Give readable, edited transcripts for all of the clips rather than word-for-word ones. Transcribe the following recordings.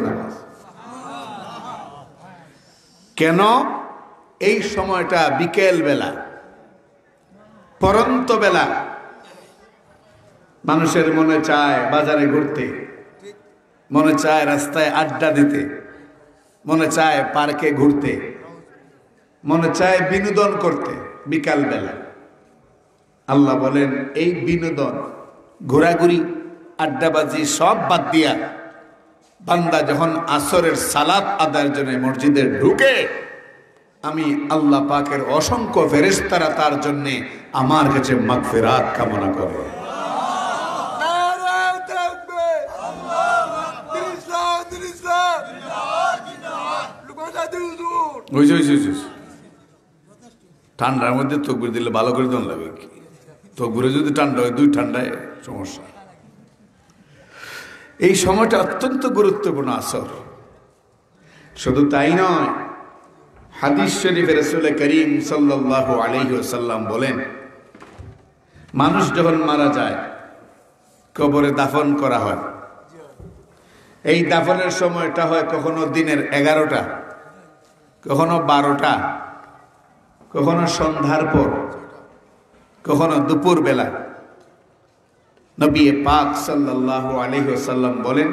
নামাজ। কেন? এই সময়টা বিকেল বেলা, পরন্ত বেলা, মানুষের মনে চায় বাজারে ঘুরতে, মনে চায় রাস্তায় আড্ডা দিতে, মনে চায় পার্কে ঘুরতে, মনে চায় বিনোদন করতে বিকাল বেলা। আল্লাহ বলেন এই বিনোদন, ঘোরাঘুরি, আড্ডাবাজি সব বাদ দিয়া বান্দা যখন আসরের সালাত আদায়ের জন্য মসজিদে ঢুকে, আমি আল্লাহ পাকের অসংখ্য ফেরেশতারা তার জন্য আমার কাছে মাগফিরাত কামনা করে। ঠান্ডার মধ্যে তকবির দিলে ভালো করে দন লাগে, তকবিরে যদি ঠান্ডা হয়, দুই ঠান্ডায় সমস্যা। এই সময়টা অত্যন্ত গুরুত্বপূর্ণ আসর। শুধু তাই নয়, হাদিস শরীফে রাসূল করিম সাল্লাল্লাহু আলাইহি ওয়াসাল্লাম বলেন, মানুষ যখন মারা যায় কবরে দাফন করা হয়। এই দাফনের সময়টা হয় কখনো দিনের 11টা, কখনো 12টা, কখনো সন্ধ্যার পর, কখনো দুপুর বেলা। নবী পাক সাল্লাল্লাহু আলাইহি ওয়াসাল্লাম বলেন,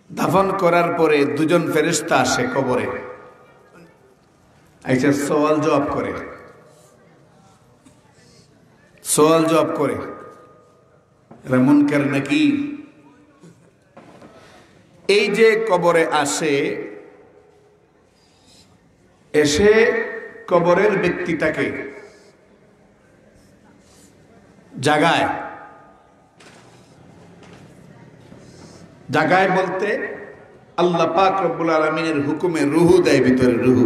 দাফন করার পরে দুজন ফেরেশতা আসে কবরে, আইসা সওয়াল জবাব করে, সওয়াল জবাব করে। এরা মুনকার নাকির। এই যে কবরে আসে, এসে কবরের ব্যক্তিটাকে জাগায়, জাগায় বলতে আল্লাহ পাক রব্বুল আলামিনের হুকুমে রুহু দেয় ভিতরে, রুহু।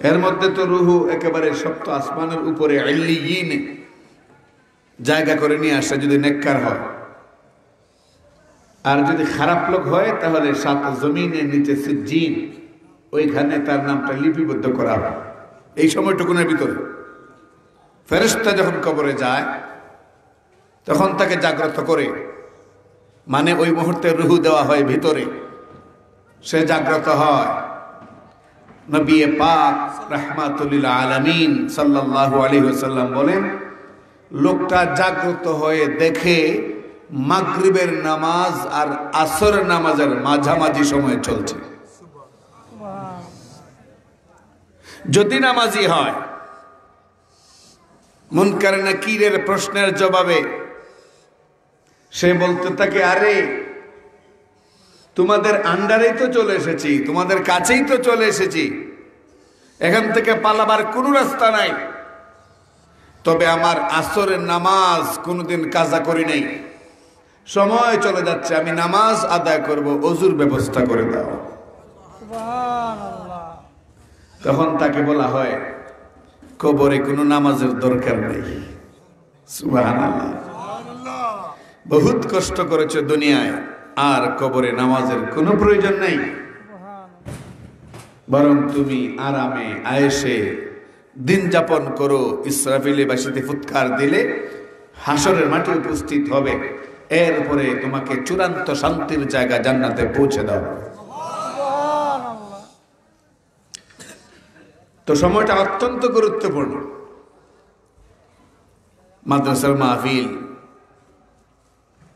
এর মধ্যে তো রুহু একেবারে সপ্ত আসমানের উপরে ইল্লিয়িন জায়গা করে নিয়ে আসে যদি নেককার হয়, আর যদি খারাপ লোক হয় তাহলে সাত জমিনের নিচে সিজ্জিন, ওইখানে তার নামটা লিপিবদ্ধ করা হয়। এই সময়টুকুনের ভিতরে ফেরেশতা যখন কবরে যায় তখন তাকে জাগ্রত করে, মানে ওই মুহূর্তে রুহু দেওয়া হয় ভিতরে, সে জাগ্রত হয়। নবী পাক রাহমাতুল লিল আলামিন সাল্লাল্লাহু আলাইহি ওয়াসাল্লাম বলেন, লোকটা জাগ্রত হয়ে দেখে মাগরিবের নামাজ আর আসরের নামাজের মাঝামাঝি সময় চলছে। যদি নামাজি হয়, মুনকার নাকিরের প্রশ্নের জবাবে সে বলতে থাকে, আরে তোমাদের আন্ডারেই তো চলে এসেছি, তোমাদের কাছেই তো চলে এসেছি, এখান থেকে পালাবার কোনো রাস্তা নাই। তবে আমার আসরের নামাজ কোনোদিন কাজা করি নাই, সময় চলে যাচ্ছে, আমি নামাজ আদায় করব, ওযুর ব্যবস্থা করে দাও। তখন তাকে বলা হয়, কবরে কোনো নামাজের দরকার নেই। সুবহানাল্লাহ। বহুত কষ্ট করেছে দুনিয়ায়, আর কবরে নামাজের কোনো প্রয়োজন নেই। বরং তুমি আরামে আয়েশে দিন যাপন করো, ইসরাফিলে বাসিতে ফুৎকার দিলে হাসরের মাঠে উপস্থিত হবে, এরপরে তোমাকে চূড়ান্ত শান্তির জায়গা জান্নাতে পৌঁছে দাও। তো সময়টা অত্যন্ত গুরুত্বপূর্ণ। মাদ্রাসার মাহফিল,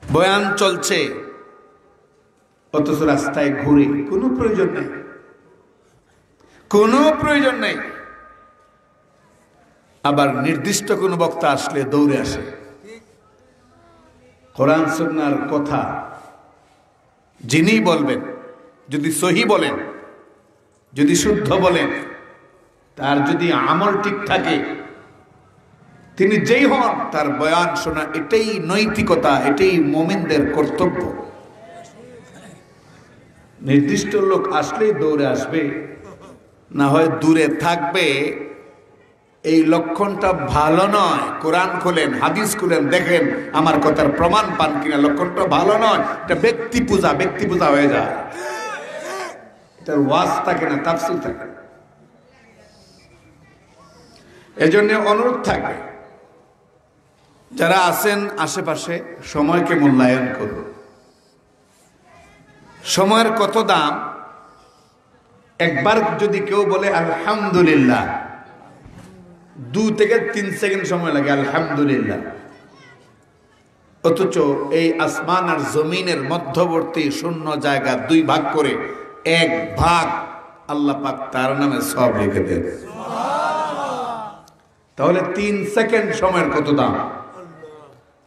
বয়ান চলছে, অথচ রাস্তায় ঘুরে, কোনো প্রয়োজন নেই, কোনো প্রয়োজন নেই। আবার নির্দিষ্ট কোনো বক্তা আসলে দৌড়ে আসে। কোরআন সুন্নাহর কথা যিনি বলবেন, যদি সহি বলেন, যদি শুদ্ধ বলেন, তার যদি আমল ঠিক থাকে, তিনি যেই হন, তার বয়ান শোনা এটাই নৈতিকতা, এটাই মুমিনদের কর্তব্য। নির্দিষ্ট লোক আসলেই দৌড়ে আসবে, না হয় দূরে থাকবে, এই লক্ষণটা ভালো নয়। কোরআন খুলেন, হাদিস খুলেন, দেখেন আমার কথার প্রমাণ পান কিনা। লক্ষণটা ভালো নয়, এটা ব্যক্তি পূজা হয়ে যায়। এটার ওয়াজ থাকে না, তাফসীর থাকে না। এজন্য অনুরোধ থাকবে, যারা আছেন আশেপাশে সময়কে মূল্যায়ন করুন। সময়ের কত দাম। একবার যদি কেউ বলে আলহামদুলিল্লাহ, 2 থেকে 3 সেকেন্ড সময় লাগে আলহামদুলিল্লাহ। অথচ এই আসমান আর জমিনের মধ্যবর্তী শূন্য জায়গা 2 ভাগ করে 1 ভাগ আল্লাহ পাক তার নামে সওয়াব লিখে দেন। তাহলে 3 সেকেন্ড সময়ের কত দাম।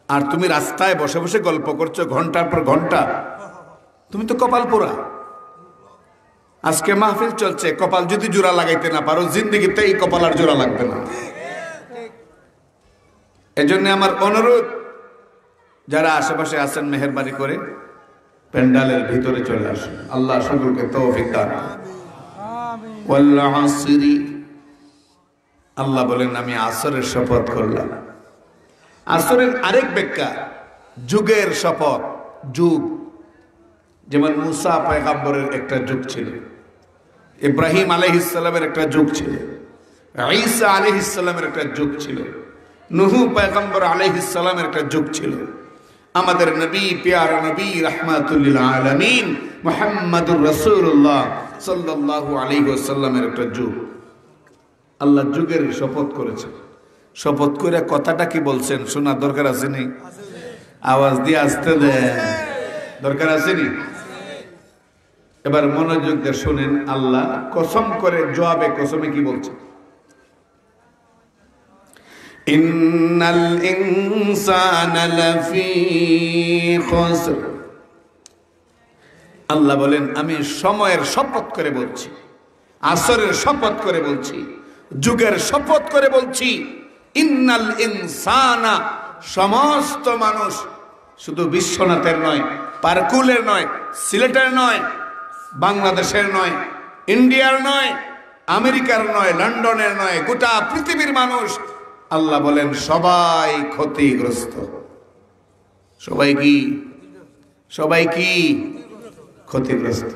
আর তুমি রাস্তায় বসে বসে গল্প করছো ঘন্টার পর ঘন্টা, তুমি তো কপাল পোড়া। আজকে মাহফিল চলছে, কপাল যদি জোড়া লাগাইতে না পারো, জিন্দেগিতে এই কপাল আর জোড়া লাগবে না। এজন্য আমার অনুরোধ, যারা আশেপাশে আছেন মেহেরবানি করে প্যান্ডালের ভিতরে চলে আসুন। আল্লাহ সকলকে তৌফিক দান। ওয়াল আসরি, আল্লাহ বলেন আমি আসরের শপথ করলাম। আসরের আরেক ব্যাখ্যা যুগের শপথ। যুগ যেমন মুসা পয়গম্বরের একটা যুগ ছিল, ইব্রাহিম আলাইহিস সালামের একটা যুগ ছিল, ঈসা আলাইহিস সালামের একটা যুগ ছিল, নূহ পয়গম্বর আলাইহিস সালামের একটা যুগ ছিল, আমাদের নবী প্যারা নবী রাহমাতুল লিল আলামিন মুহাম্মাদুর রাসূলুল্লাহ সাল্লাল্লাহু আলাইহি ওয়াসাল্লামের একটা যুগ। আল্লাহ যুগের শপথ করেছে। শপথ করে কথাটা কি বলছেন শোনার দরকার আছে নি? আওয়াজ দিয়ে আসতে দেন, দরকার আছে নি? এবার মনোযোগ দিয়ে শুনেন, আল্লাহ কসম করে জবাবে কসমে কি বলছে? ইন্নাল ইনসানা লাফি খুসর। আল্লাহ বলেন আমি সময়ের শপথ করে বলছি, আসরের শপথ করে বলছি, যুগের শপথ করে বলছি। ইন্নাল ইনসানা, সমস্ত মানুষ, শুধু বিশ্বনাথের নয়, পারকুলের নয়, সিলেটের নয়, বাংলাদেশের নয়, ইন্ডিয়ার নয়, আমেরিকার নয়, লন্ডনের নয়, গোটা পৃথিবীর মানুষ আল্লাহ বলেন সবাই ক্ষতিগ্রস্ত। সবাই কি? সবাই কি ক্ষতিগ্রস্ত?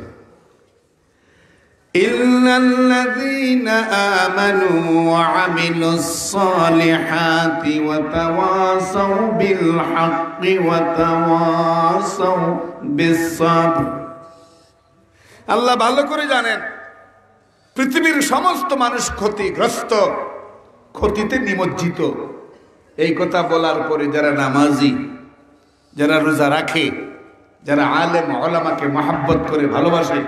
ইল্লাল্লাযীনা আমানু ওয়া আমিলুস সালিহাতি ওয়া তাওয়াসাউ বিল হাক্কি ওয়া তাওয়াসাউ বিস সাবর। আল্লাহ ভালো করে জানেন পৃথিবীর সমস্ত মানুষ ক্ষতিগ্রস্ত, ক্ষতিতে নিমজ্জিত। এই কথা বলার পরে যারা নামাজি, যারা রোজা রাখে, যারা আলেম ওলামাকে মহাব্বত করে ভালোবাসে,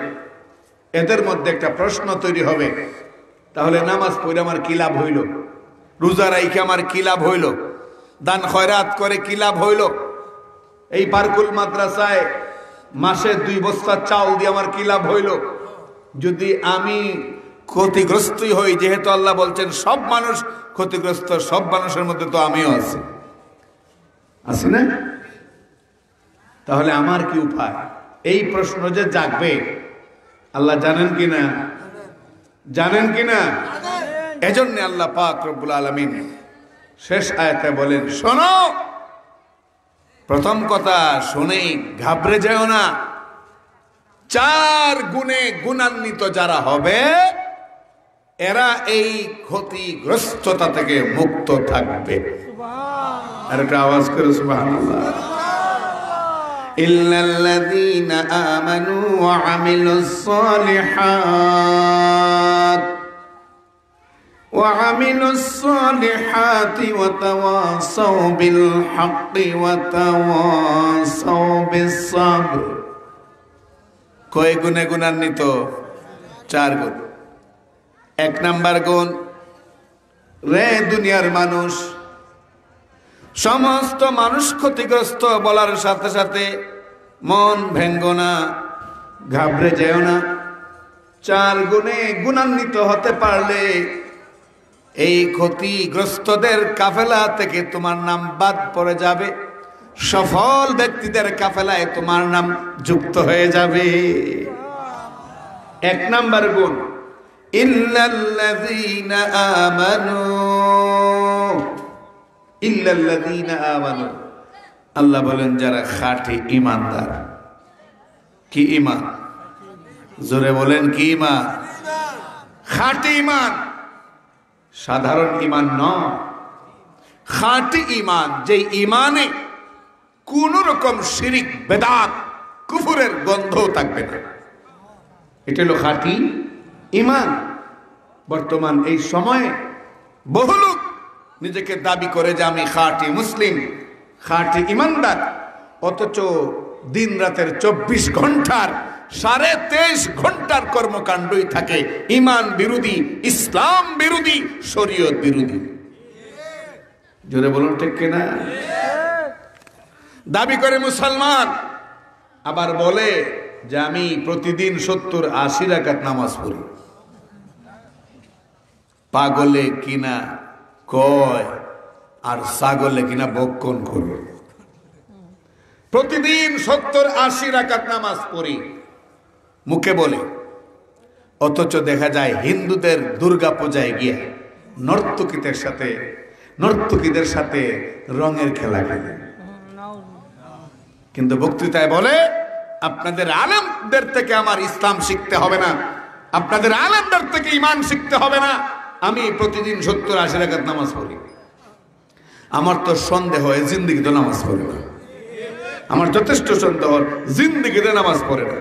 এদের মধ্যে একটা প্রশ্ন তৈরি হবে, তাহলে নামাজ পড়ে আমার কি লাভ হইল? রোজা রাইখে আমার কি লাভ হইল? দান খয়রাত করে কি লাভ হইল? এই পারকুল মাদ্রাসায় মাসে 2 বস্তা চাউল দিয়ে আমার কি লাভ হইল? যদি আমি ক্ষতিগ্রস্তই হই, যেহেতু আল্লাহ বলছেন সব মানুষ ক্ষতিগ্রস্ত, সব মানুষের মধ্যে তো আমিও আছি, আছি না? তাহলে আমার কি উপায়? এই প্রশ্ন যে জাগবে, আল্লাহ জানেন কিনা? জানেন কিনা? এজন্য আল্লাহ পাক রব্বুল আলামিন শেষ আয়াতে বলেন, শোনো, প্রথম কথা শুনেই ঘাবড়ে যাও না। 4 গুণে গুণান্বিত যারা হবে এরা এই ক্ষতিগ্রস্ততা থেকে মুক্ত থাকবে। আর একটা আওয়াজ করে সুবহানাল্লাহ। ইল্লাল্লাযীনা আমানু ওয়া আমিলুস সালিহাত وعملوا الصالحات وتواصوا بالحق وتواصوا بالصبر। কয় গুণে গুণান্বিত? 4 গুণ। 1 নাম্বার গুণ, রে দুনিয়ার মানুষ, সমস্ত মানুষ ক্ষতিগ্রস্ত বলার সাথে সাথে মন ভেঙ্গো না, ঘাবড়ে যেও না। 4 গুণে গুণান্বিত হতে পারলে এই ক্ষতিগ্রস্তদের কাফেলা থেকে তোমার নাম বাদ পড়ে যাবে, সফল ব্যক্তিদের কাফেলায় তোমার নাম যুক্ত হয়ে যাবে। 1 নাম্বার গুণ, ইল্লাল্লাযীনা আমানু। ইল্লাল্লাযীনা আমানু, আল্লাহ বলেন যারা খাঁটি ঈমানদার। কি ঈমান? জোরে বলেন, কি ঈমান? খাঁটি ঈমান, সাধারণ ঈমান নয়। খাঁটি ঈমান, যে ঈমানে কোন রকম শিরিক বেদাত কুফরের গন্ধও থাকবে না, এটা হলো খাঁটি ঈমান। বর্তমান এই সময়ে বহু লোক নিজেকে দাবি করে যে আমি খাঁটি মুসলিম, খাঁটি ঈমানদার, অথচ দিন রাতের 24 ঘন্টার 23.5 ঘন্টার কর্মকাণ্ডই থাকে ঈমান বিরোধী, ইসলাম বিরোধী, শরীয়ত বিরোধী। জোরে বলুন ঠিক কিনা? দাবি করে মুসলমান, আবার বলে যে আমি প্রতিদিন 70-80 রাকাত নামাজ পড়ি। পাগলে কিনা কয় আর ছাগলে কিনা বক্ষণ করবে। প্রতিদিন 70-80 রাকাত নামাজ পড়ি মুখে বলে, অথচ দেখা যায় হিন্দুদের দুর্গা পূজায় গিয়ে নর্তকীদের সাথে রঙের খেলা খেলে। কিন্তু বক্তৃতায় বলে আপনাদের আলেমদের থেকে আমার ইসলাম শিখতে হবে না, আপনাদের আলেমদের থেকে ঈমান শিখতে হবে না, আমি প্রতিদিন 70-80 রাকাত নামাজ পড়ি। আমার তো সন্দেহ হয় জিন্দেগিতে নামাজ পড়ে না, আমার যথেষ্ট সন্দেহ জিন্দেগিতে নামাজ পড়ে না।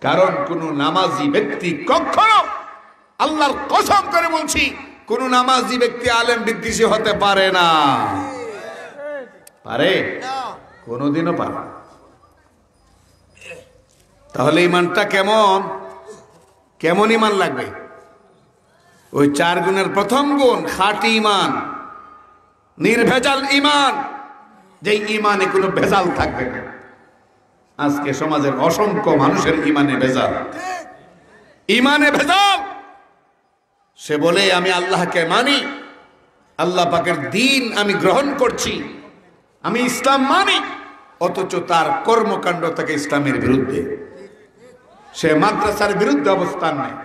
কারণ কোন নামাজি ব্যক্তি কখনো, আল্লাহর কসম করে বলছি, কোন নামাজি ব্যক্তি আলেম বিদ্বেষী হতে পারে না। পারে? কোনদিনও পারে। তাহলে ঈমানটা কেমন ঈমান লাগবে? ওই 4 গুণের প্রথম গুণ খাঁটি ঈমান, নির্ভেজাল ঈমান, যে ঈমানে কোনো ভেজাল থাকবে না। আজকে সমাজের অসংখ্য মানুষের ঈমানে ভেজাল। সে বলে আমি আল্লাহকে মানি, আল্লাহ পাকের দ্বীন আমি গ্রহণ করছি, আমি ইসলাম মানি, অথচ তার কর্মকাণ্ড থাকে ইসলামের বিরুদ্ধে। সে মাদ্রাসার বিরুদ্ধে অবস্থান নেয়,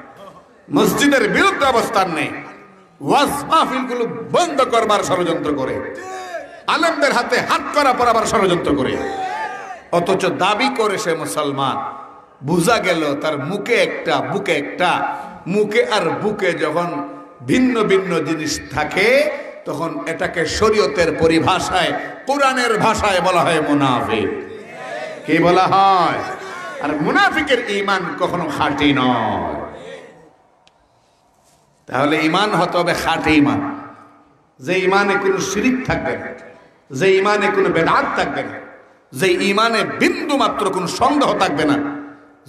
মসজিদের বিরুদ্ধে অবস্থান নেয়, ওয়াজ মাহফিলগুলো বন্ধ করবার ষড়যন্ত্র করে, আলেমদের হাতে হাত করা পরাবার ষড়যন্ত্র করে, অথচ দাবি করে সে মুসলমান। বুঝা গেল তার মুখে একটা বুকে একটা, মুখে আর বুকে যখন ভিন্ন ভিন্ন জিনিস থাকে তখন এটাকে শরীয়তের পরিভাষায়, কোরআনের ভাষায় বলা হয় মুনাফিক। কি বলা হয়? আর মুনাফিকের ঈমান কখনো খাঁটি নয়। তাহলে ঈমান হতে হবে খাঁটি ঈমান, যে ঈমানে কোনো শিরিক থাকবে না, যে ঈমানে কোনো বেদাত থাকবে না, যে ঈমানে বিন্দু মাত্র কোনো সন্দেহ থাকবে না,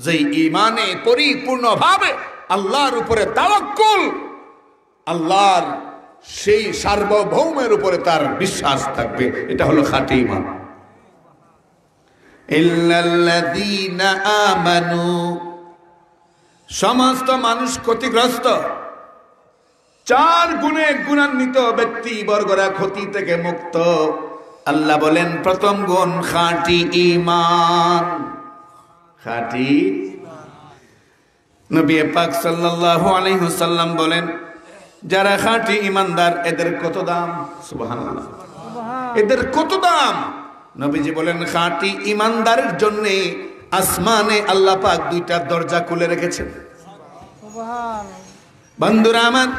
যে ঈমানে পরিপূর্ণভাবে আল্লাহর উপরে তাওয়াক্কুল, আল্লাহর সেই সার্বভৌমের উপরে তার বিশ্বাস থাকবে, এটা হলো খাঁটি ঈমান। ইল্লাল্লাযীনা আমানু, সমস্ত মানুষ ক্ষতিগ্রস্ত। 4 গুণে গুণান্বিত ব্যক্তি বর্গরা ক্ষতি থেকে মুক্ত। আল্লাহ বলেন প্রথম গুণ খাঁটি ঈমান। খাঁটি নবী পাক সাল্লাল্লাহু আলাইহি ওয়াসাল্লাম বলেন যারা খাঁটি ঈমানদার এদের কত দাম! সুবহানাল্লাহ, এদের কত দাম! নবীজি বলেন খাঁটি ঈমানদারের জন্য আসমানে আল্লাহ পাক 2টা দরজা খুলে রেখেছেন। বন্ধুরা আমার,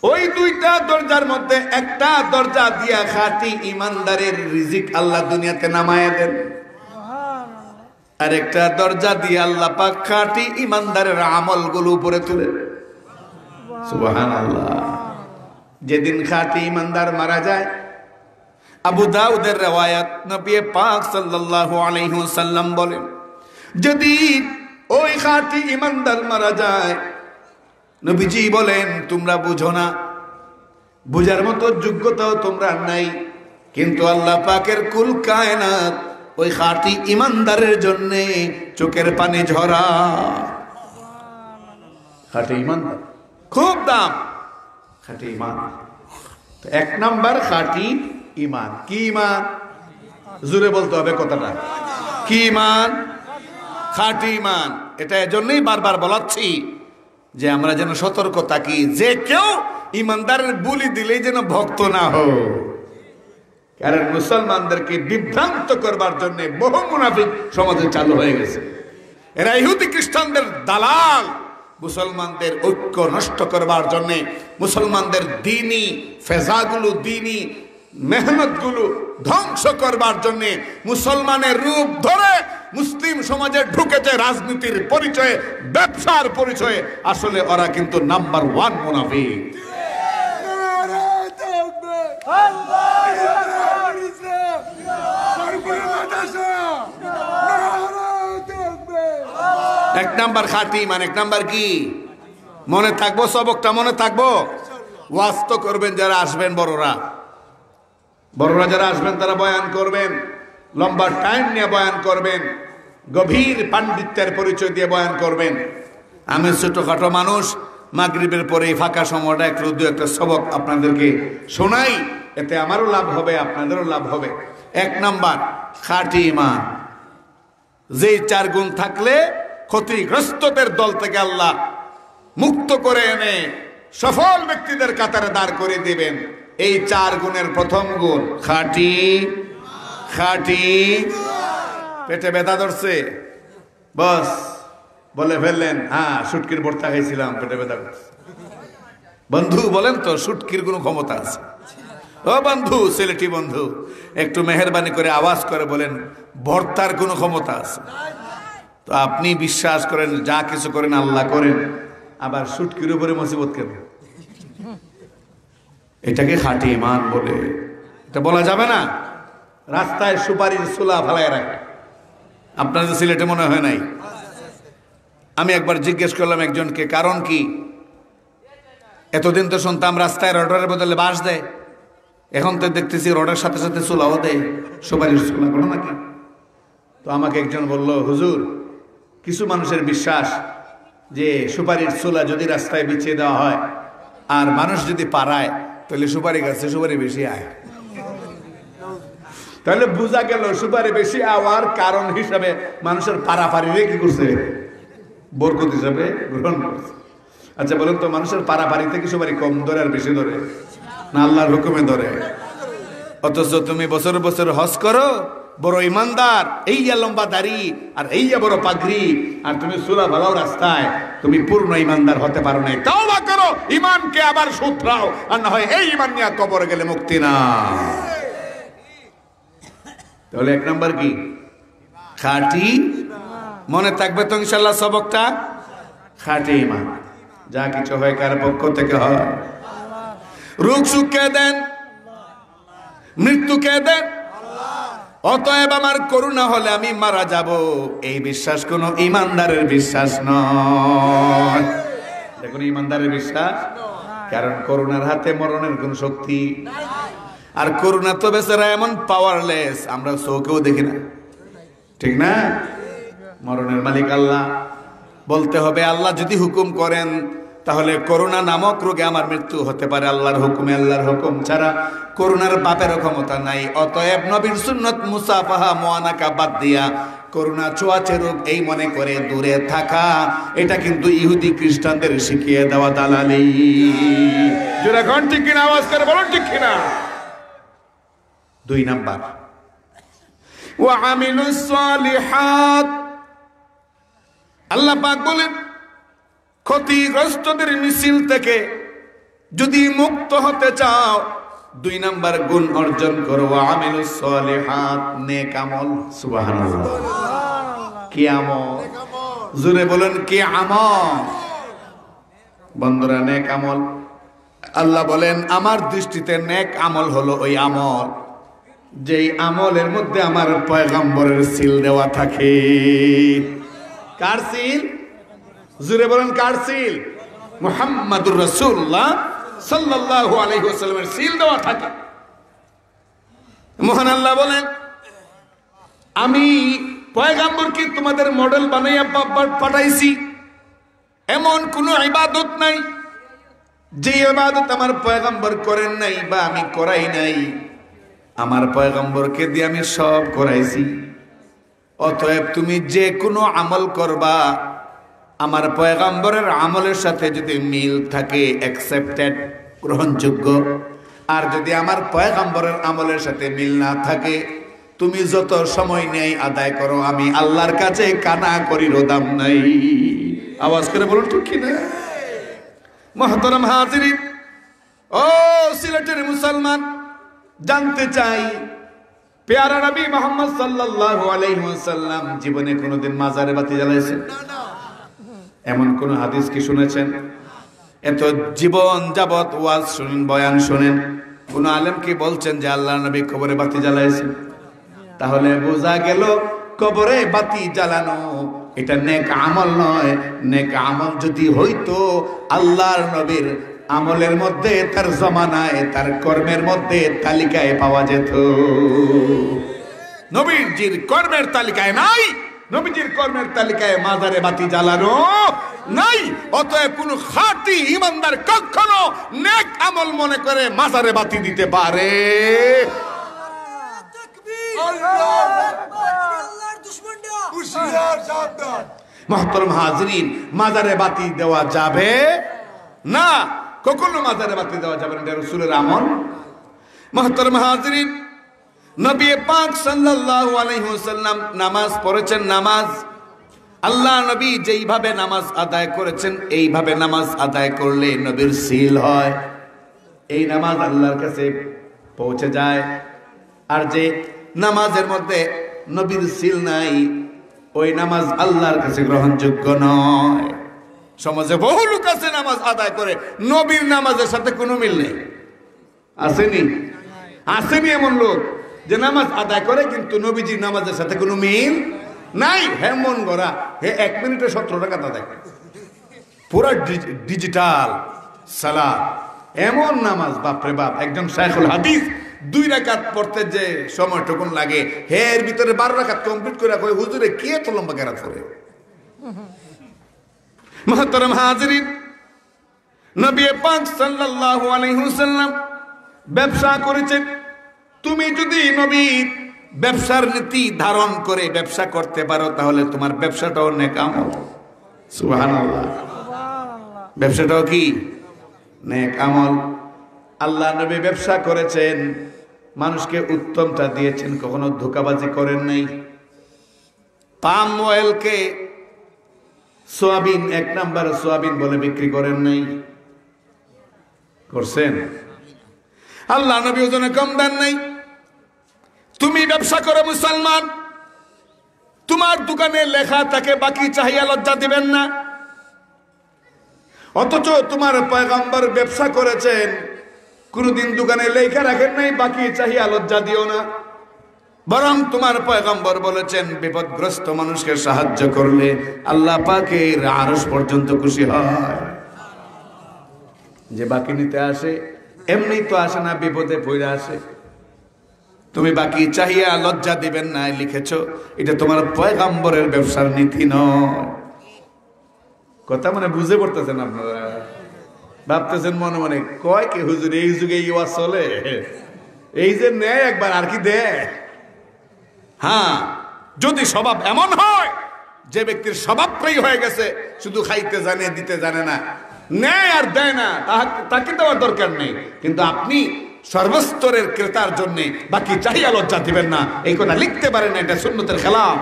ওই 2টা দরজার মধ্যে একটা দরজা দিয়া খাঁটি ঈমানদারের রিজিক আল্লাহ দুনিয়াতে নামায়া দেন, আর একটা দরজা দিয়ে আল্লাহ পাক খাঁটি ঈমানদারের আমলগুলো উপরে তুলে। সুবহানাল্লাহ। যেদিন খাঁটি ঈমানদার মারা যায়, আবু দাউদের riwayat, নবী পাক সাল্লাল্লাহু আলাইহি ওয়াসাল্লাম বলেন যদি ওই খাঁটি ঈমানদার মারা যায়, নবীজি বলেন তোমরা বুঝো না, বুঝার মতো যোগ্যতাও তোমরা নাই, কিন্তু আল্লাহ পাকের কুল কায়নাত ওই খাঁটি ঈমানদারের জন্য চোখের পানি ঝরা। খাঁটি ঈমানদার খুব দাম। খাঁটি ঈমান, 1 নাম্বার খাঁটি ঈমান। কি ঈমান? জোরে বলতে হবে কথাটা। কি ঈমান? খাঁটি ঈমান। এটা এজন্যই বারবার বলাচ্ছি যে আমরা যেন সতর্ক থাকি, যে কেউ ঈমানদারের বুলি দিলেই যেন ভক্ত না হয়। কারণ মুসলমানদেরকে বিভ্রান্ত করবার জন্য বহু মুনাফিক সমাজে চালু হয়ে গেছে। এরা ইহুদি খ্রিস্টানদের দালাল, মুসলমানদের ঐক্য নষ্ট করবার জন্য, মুসলমানদের দ্বীনি ফেজাগুলো, দ্বীনি মেহনতগুলো ধ্বংস করবার জন্য মুসলমানের রূপ ধরে মুসলিম সমাজে ঢুকেছে রাজনীতির পরিচয়ে, ব্যবসার পরিচয়ে। আসলে ওরা কিন্তু নাম্বার 1 মুনাফিক। এক নাম্বার খাঁটি ইমান। এক নাম্বার কি? মনে থাকবো, সবকটা মনে থাকবো। ওয়াজ তো করবেন যারা আসবেন, বড়রা যারা আসবেন তারা বয়ান করবেন, লম্বা টাইম নিয়ে বয়ান করবেন, গভীর পাণ্ডিত্যের পরিচয় দিয়ে বয়ান করবেন। আমি ছোটখাটো মানুষ, মাগরিবের পরে ফাঁকা সময়টা একটু দু একটা সবক আপনাদেরকে শোনাই, এতে আমারও লাভ হবে, আপনাদেরও লাভ হবে। এক নাম্বার খাঁটি ঈমান। যেই 4 গুণ থাকলে ক্ষতিগ্রস্তদের দল থেকে আল্লাহ মুক্ত করে এনে সফল ব্যক্তিদের কাতারে দাঁড় করে দিবেন। এই 4 গুণের প্রথম গুণ খাঁটি। পেটে ব্যথা ধরছে, বস বলে ফেললেন, হ্যাঁ শুটকির ভর্তা খাইছিলাম, পেটে ব্যথা করছে। বন্ধু বলেন তো শুটকির কোনো ক্ষমতা আছে? ও বন্ধু, সিলেটি বন্ধু, একটু মেহেরবানি করে আওয়াজ করে বলেন ভর্তার কোনো ক্ষমতা আছে? তো আপনি বিশ্বাস করেন যা কিছু করেন আল্লাহ করেন, আবার শুটকির উপরে মুসিবত কেন? এটাকে খাঁটি ঈমান বলে? এটা বলা যাবে না। রাস্তায় সুপারির সুলা ফেলায় রাখে, আপনাদের সিলেটে মনে হয় নাই? আমি একবার জিজ্ঞেস করলাম একজনকে, কারণ কি? এতদিন তো শুনতাম রাস্তায় রডের বদলে বাঁশ দেয়, এখন তো দেখতেছি রডের সাথে সাথে চুলাও দেয়, সুপারির চুলা করো নাকি? তো আমাকে একজন বলল, হুজুর, কিছু মানুষের বিশ্বাস যে সুপারির চুলা যদি রাস্তায় বিছিয়ে দেওয়া হয় আর মানুষ যদি পারায়, তাহলে সুপারি গাছে সুপারি বেশি আয়। তাহলে বোঝা গেল সুপারি বেশি আওয়ার কারণ হিসাবে মানুষের পারাপারিরে কি করছে? বরকত হিসাবে গ্রহণ করছে। আচ্ছা বলুন তো, মানুষের পারাপারি থেকে সুপারি কম ধরে আর বেশি ধরে, না আল্লাহর হুকুমে ধরে? অথচ তুমি বছর বছর হজ করো, বড় ইমানদার, এইয়া লম্বা দাড়ি আর এইয়া বড় পাগড়ি, আর তুমি সুলা ভালাও রাস্তায়, তুমি পূর্ণ ইমানদার হতে পারো নাই। তওবা করো, ইমানকে আবার শুধরাও, আর না হয় এই ইমান নিয়ে কবরে গেলে মুক্তি না। তাহলে এক নাম্বার কি? খাঁটি। মনে থাকবে তো ইনশাআল্লাহ সবকটা? খাঁটি ঈমান। যা কিছু হয় কার পক্ষ থেকে হয়। রোগ সুখ কে দেন? মৃত্যু কে দেন? অতএব আমার করুণা হলে আমি মারা যাব, এই বিশ্বাস কোন ঈমানদারের বিশ্বাস নয়। দেখুন, ঈমানদারের বিশ্বাস, কারণ করুণার হাতে মরণের কোন শক্তি। আর করুণা তো বেচারা এমন পাওয়ারলেস, আমরা চোখেও দেখি না, ঠিক না? মরণের মালিক আল্লাহ। বলতে হবে আল্লাহ যদি হুকুম করেন তাহলে করোনা নামক রোগে আমার মৃত্যু হতে পারে আল্লাহর হুকুমে। আল্লাহর হুকুম ছাড়া করোনার বাপের ক্ষমতা নাই। অতএব নবীর সুন্নত মুসাফাহা মুআনাকা বাদ দিয়া করোনা ছোঁয়াচে রোগ এই মনে করে দূরে থাকা, এটা কিন্তু ইহুদি খ্রিস্টানদের শিখিয়ে দেওয়া দালালি। যারা কোন ঠিক কিনা আওয়াজ করে বলুন ঠিক কিনা। 2 নাম্বার, ওয়া আমিলুস সালিহাত। আল্লাহ পাক বলেন ক্ষতিগ্রস্তদের মিছিল থেকে যদি মুক্ত হতে চাও, 2 নাম্বার গুণ অর্জন করো, আমিলুস সালিহাত, নেক আমল। সুবহানাল্লাহ। কি আমল? জোরে বলেন কি আমল? বন্ধুরা, নেক আমল। আল্লাহ বলেন আমার দৃষ্টিতে নেক আমল হলো ওই আমল যেই আমলের মধ্যে আমার পয়গম্বরের সিল দেওয়া থাকে। কার সিল? জোরে বলেন কার সিল? মুহাম্মাদুর রাসূলুল্লাহ সাল্লাল্লাহু আলাইহি ওয়াসাল্লামের সিল দেওয়া থাকে। মহান আল্লাহ বলেন আমি পয়গম্বরকে তোমাদের মডেল বানাইয়া পাঠাইছি। এমন কোন ইবাদত নাই যে ইবাদত আমার পয়গম্বর করেন নাই বা আমি করাই নাই। আমার পয়গম্বরকে দিয়ে আমি সব করাইছি। অতএব তুমি যে কোনো আমল করবা, আমার পয়গম্বরের আমলের সাথে যদি মিল থাকে অ্যাকসেপ্টেড, গ্রহণযোগ্য। আর যদি আমার পয়গম্বরের আমলের সাথে মিল না থাকে, তুমি যত সময় নেই আদায় করো, আমি আল্লাহর কাছে কানা করির দাম নাই। আওয়াজ করে বলুন ঠিক কিনা? মুহতারাম হাজিরিন, ও সিলেটের মুসলমান, জানতে চাই পেয়ারা নবী মুহাম্মদ সাল্লাল্লাহু আলাইহি ওয়াসাল্লাম জীবনে কোনোদিন মাজারে বাতি জ্বালাইছেন? এমন কোন হাদিস কি শুনেছেন? এত জীবন যাবত ওয়াজ শুনেন, বয়ান শুনেন, কোন আলেম কি বলছেন যে আল্লাহর নবী কবরে বাতি জ্বালাইছেন? তাহলে বোঝা গেল কবরে বাতি জ্বালানো এটা নেক আমল নয়। নেক আমল যদি হইতো আল্লাহর নবীর আমলের মধ্যে, তার জমানায়, তার কর্মের মধ্যে তালিকায় পাওয়া যেত। নবীজির কর্মের তালিকায় নাই, নবীজির কর্মের তালিকায় মাজারে বাতি জ্বালানো নাই। অতএব কোন খাঁটি ঈমানদার কখনো নেক আমল মনে করে মাজারে বাতি দিতে পারে? মুহতারাম হাজিরিন, মাজারে বাতি দেওয়া যাবে না, কখনো মাজারে বাতি দেওয়া যাবে না, এটা রাসূলের আমল। মুহতারাম হাজিরিন, নবী পাক সাল্লাল্লাহু আলাইহি ওয়াসাল্লাম নামাজ পড়েছেন। নামাজ আল্লাহ নবী যেইভাবে নামাজ আদায় করেছেন, এইভাবে নামাজ আদায় করলে নবীর সিল হয়, এই নামাজ আল্লাহর কাছে পৌঁছে যায়। আর যে নামাজের মধ্যে নবীর সিল নাই, ওই নামাজ আল্লাহর কাছে গ্রহণযোগ্য নয়। সমাজে বহু লোক আছে নামাজ আদায় করে, নবীর নামাজের সাথে কোনো মিল নেই। আসেনি? আসেনি এমন লোক যে নামাজ আদায় করে কিন্তু নবীজির নামাজের সাথে কোনো মিল নাই। হেমন গড়া, হে 1 মিনিটে 17 টাকা আদায় করে, পুরা ডিজিটাল সালাত, এমন নামাজ, বাপরে বাপ। একজন শাইখুল হাদিস 2 রাকাত পড়তে যে সময়টুকু লাগে, হে এর ভিতরে 12 রাকাত কমপ্লিট করে কই হুজুরে কি এত লম্বা কেরাত করে? মুহতারাম হাজিরিন, নবী পাক সাল্লাল্লাহু আলাইহি ওয়াসাল্লাম ব্যবসা করেছেন। তুমি যদি নবীর ব্যবসার নীতি ধারণ করে ব্যবসা করতে পারো, তাহলে তোমার ব্যবসাটাও নেক আমল। সুবহানাল্লাহ, ব্যবসাটাও কি নেক আমল। আল্লাহ নবী ব্যবসা করেছেন, মানুষকে উত্তমটা দিয়েছেন, কখনো ধোঁকাবাজি করেন নাই। পাম অয়েলকে সোয়াবিন, 1 নাম্বার সোয়াবিন বলে বিক্রি করেন নাই, করছেন? আল্লাহ নবী ওজনে কম দেন নাই। তুমি ব্যবসা করো মুসলমান, তোমার দোকানে লেখা থাকে বাকি চাহিয়া লজ্জা দিবেন না, অথচ তোমার পয়গম্বর ব্যবসা করেছেন, কোনদিন দোকানে লেখা রাখেন নাই বাকি চাহিয়া লজ্জা দিও না। বরং তোমার পয়গম্বর বলেছেন, বিপদগ্রস্ত মানুষকে সাহায্য করলে আল্লাহ পাকের আরশ পর্যন্ত খুশি হয়। যে বাকি নিতে আসে এমনি তো আসে না, বিপদে পড়ে আসে। তুমি বাকি চাহিয়া লজ্জা দিবেন না লিখেছ, এটা তোমার পয়গম্বরের ব্যবসার নীতি নয়। কথা মানে বুঝে পড়তেছেন আপনারা? ভাবতেছেন মনে মনে, কয় কি হুজুর এই যুগে ইয়া চলে, এই যে নেয় একবার আর কি দেয়। হ্যাঁ, যদি স্বভাব এমন হয় যে ব্যক্তির স্বভাবটাই হয়ে গেছে শুধু খাইতে জানে, দিতে জানে না, নেয় আর দেয় না, তাকে দেওয়ার দরকার নেই। কিন্তু আপনি সর্বস্তরের ক্রেতার জন্য বাকি চাহিয়া লজ্জা দিবেন না, এই কথা লিখতে পারেন না, এটা সুন্নতের খেলাফ।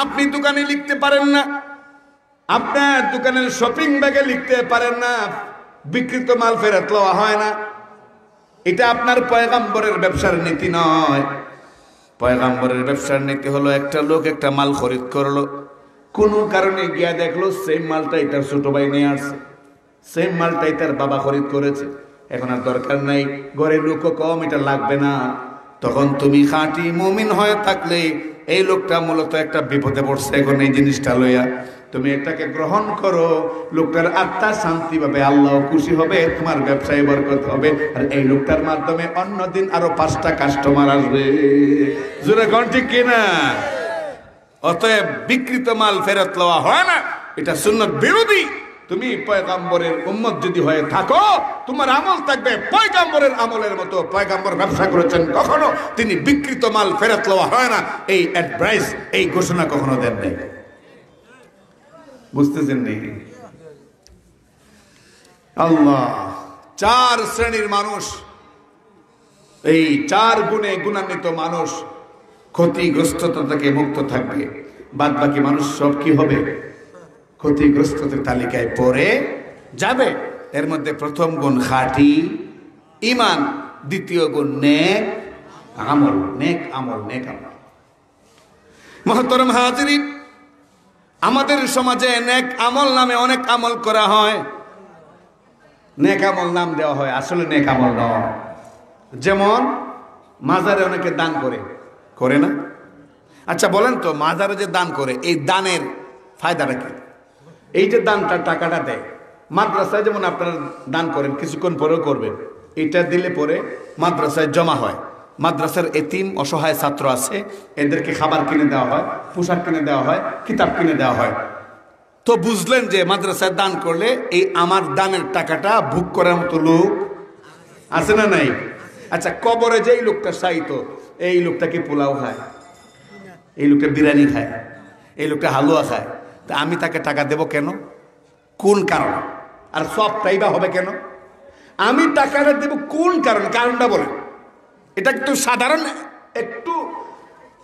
আপনি দোকানে লিখতে পারেন না, আপনার দোকানের শপিং ব্যাগে লিখতে পারেন না বিক্রিত মাল ফেরত লওয়া হয় না। এটা আপনার পয়গম্বরের ব্যবসার নীতি নয়। পয়গম্বরের ব্যবসার নীতি হলো, একটা লোক একটা মাল খরিদ করলো, কোনো কারণে গিয়া দেখলো সেম মালটাই তার ছোট ভাই নিয়ে আসছে, সেম মালটাই তার বাবা খরিদ করেছে, এখন আর দরকার নাই, ঘরে লোকও কম, এটা লাগবে না। তখন তুমি খাঁটি মুমিন হয়ে থাকলে এই লোকটা মূলত একটা বিপদে পড়ছে, এখন এই জিনিসটা লইয়া তুমি এটাকে গ্রহণ করো, লোকটার আত্মা শান্তি পাবে, আল্লাহ খুশি হবে, তোমার ব্যবসায় বরকত হবে, আর এই লোকটার মাধ্যমে অন্যদিন আরো 5টা কাস্টমার আসবে। জোরে কোন ঠিক কিনা? অতএব বিকৃত মাল ফেরত লওয়া হয় না, এটা সুন্নাত বিরোধী। তুমি পয়গম্বরের উম্মত যদি হয়ে থাকো, তোমার আমল থাকবে পয়গম্বরের আমলের মতো। পয়গম্বর ব্যবসা করেছেন, কখনো তিনি বিকৃত মাল ফেরত লওয়া হয় না, এই অ্যাডভাইস, এই ঘোষণা কখনো দেন নাই। বুঝতেছেন নি? আল্লাহ 4 শ্রেণীর মানুষ, এই 4 গুণে গুণান্বিত মানুষ ক্ষতিগ্রস্ততা থেকে মুক্ত থাকবে। বাদ বাকি মানুষ সব কি হবে? ক্ষতিগ্রস্তদের তালিকায় পড়ে যাবে। এর মধ্যে প্রথম গুণ খাঁটি ঈমান, দ্বিতীয় গুণ নেক আমল। নেক আমল, নেক আমল। মুহতারাম হাজিরিন, আমাদের সমাজে নেক আমল নামে অনেক আমল করা হয়। নেক আমল নাম দেওয়া হয়, আসলে নেক আমল নয়। যেমন মাজারে অনেকে দান করে না? আচ্ছা বলেন তো, মাজারে যে দান করে, এই দানের ফায়দাটা কি? এই যে দানটা, টাকাটা দেয়, মাদ্রাসায় যেমন আপনারা দান করেন, কিছুক্ষণ পরেও করবেন, এটা দিলে পরে মাদ্রাসায় জমা হয়। মাদ্রাসার এতিম অসহায় ছাত্র আছে, এদেরকে খাবার কিনে দেওয়া হয়, পোশাক কিনে দেওয়া হয়, কিতাব কিনে দেওয়া হয়। তো বুঝলেন যে মাদ্রাসায় দান করলে এই আমার দানের টাকাটা ভোগ করার মতো লোক আছে না নাই? আচ্ছা, কবরে যে লোকটা শায়িত, এই লোকটা কি পোলাও খায়? এই লোকটা বিরিয়ানি খায়? এই লোকটা হালুয়া খায়? তা আমি তাকে টাকা দেব কেন? কোন কারণ? আর সবটাই বা হবে কেন? আমি টাকাটা দেব কোন কারণ? কারণটা বলেন। এটা একটু সাধারণ, একটু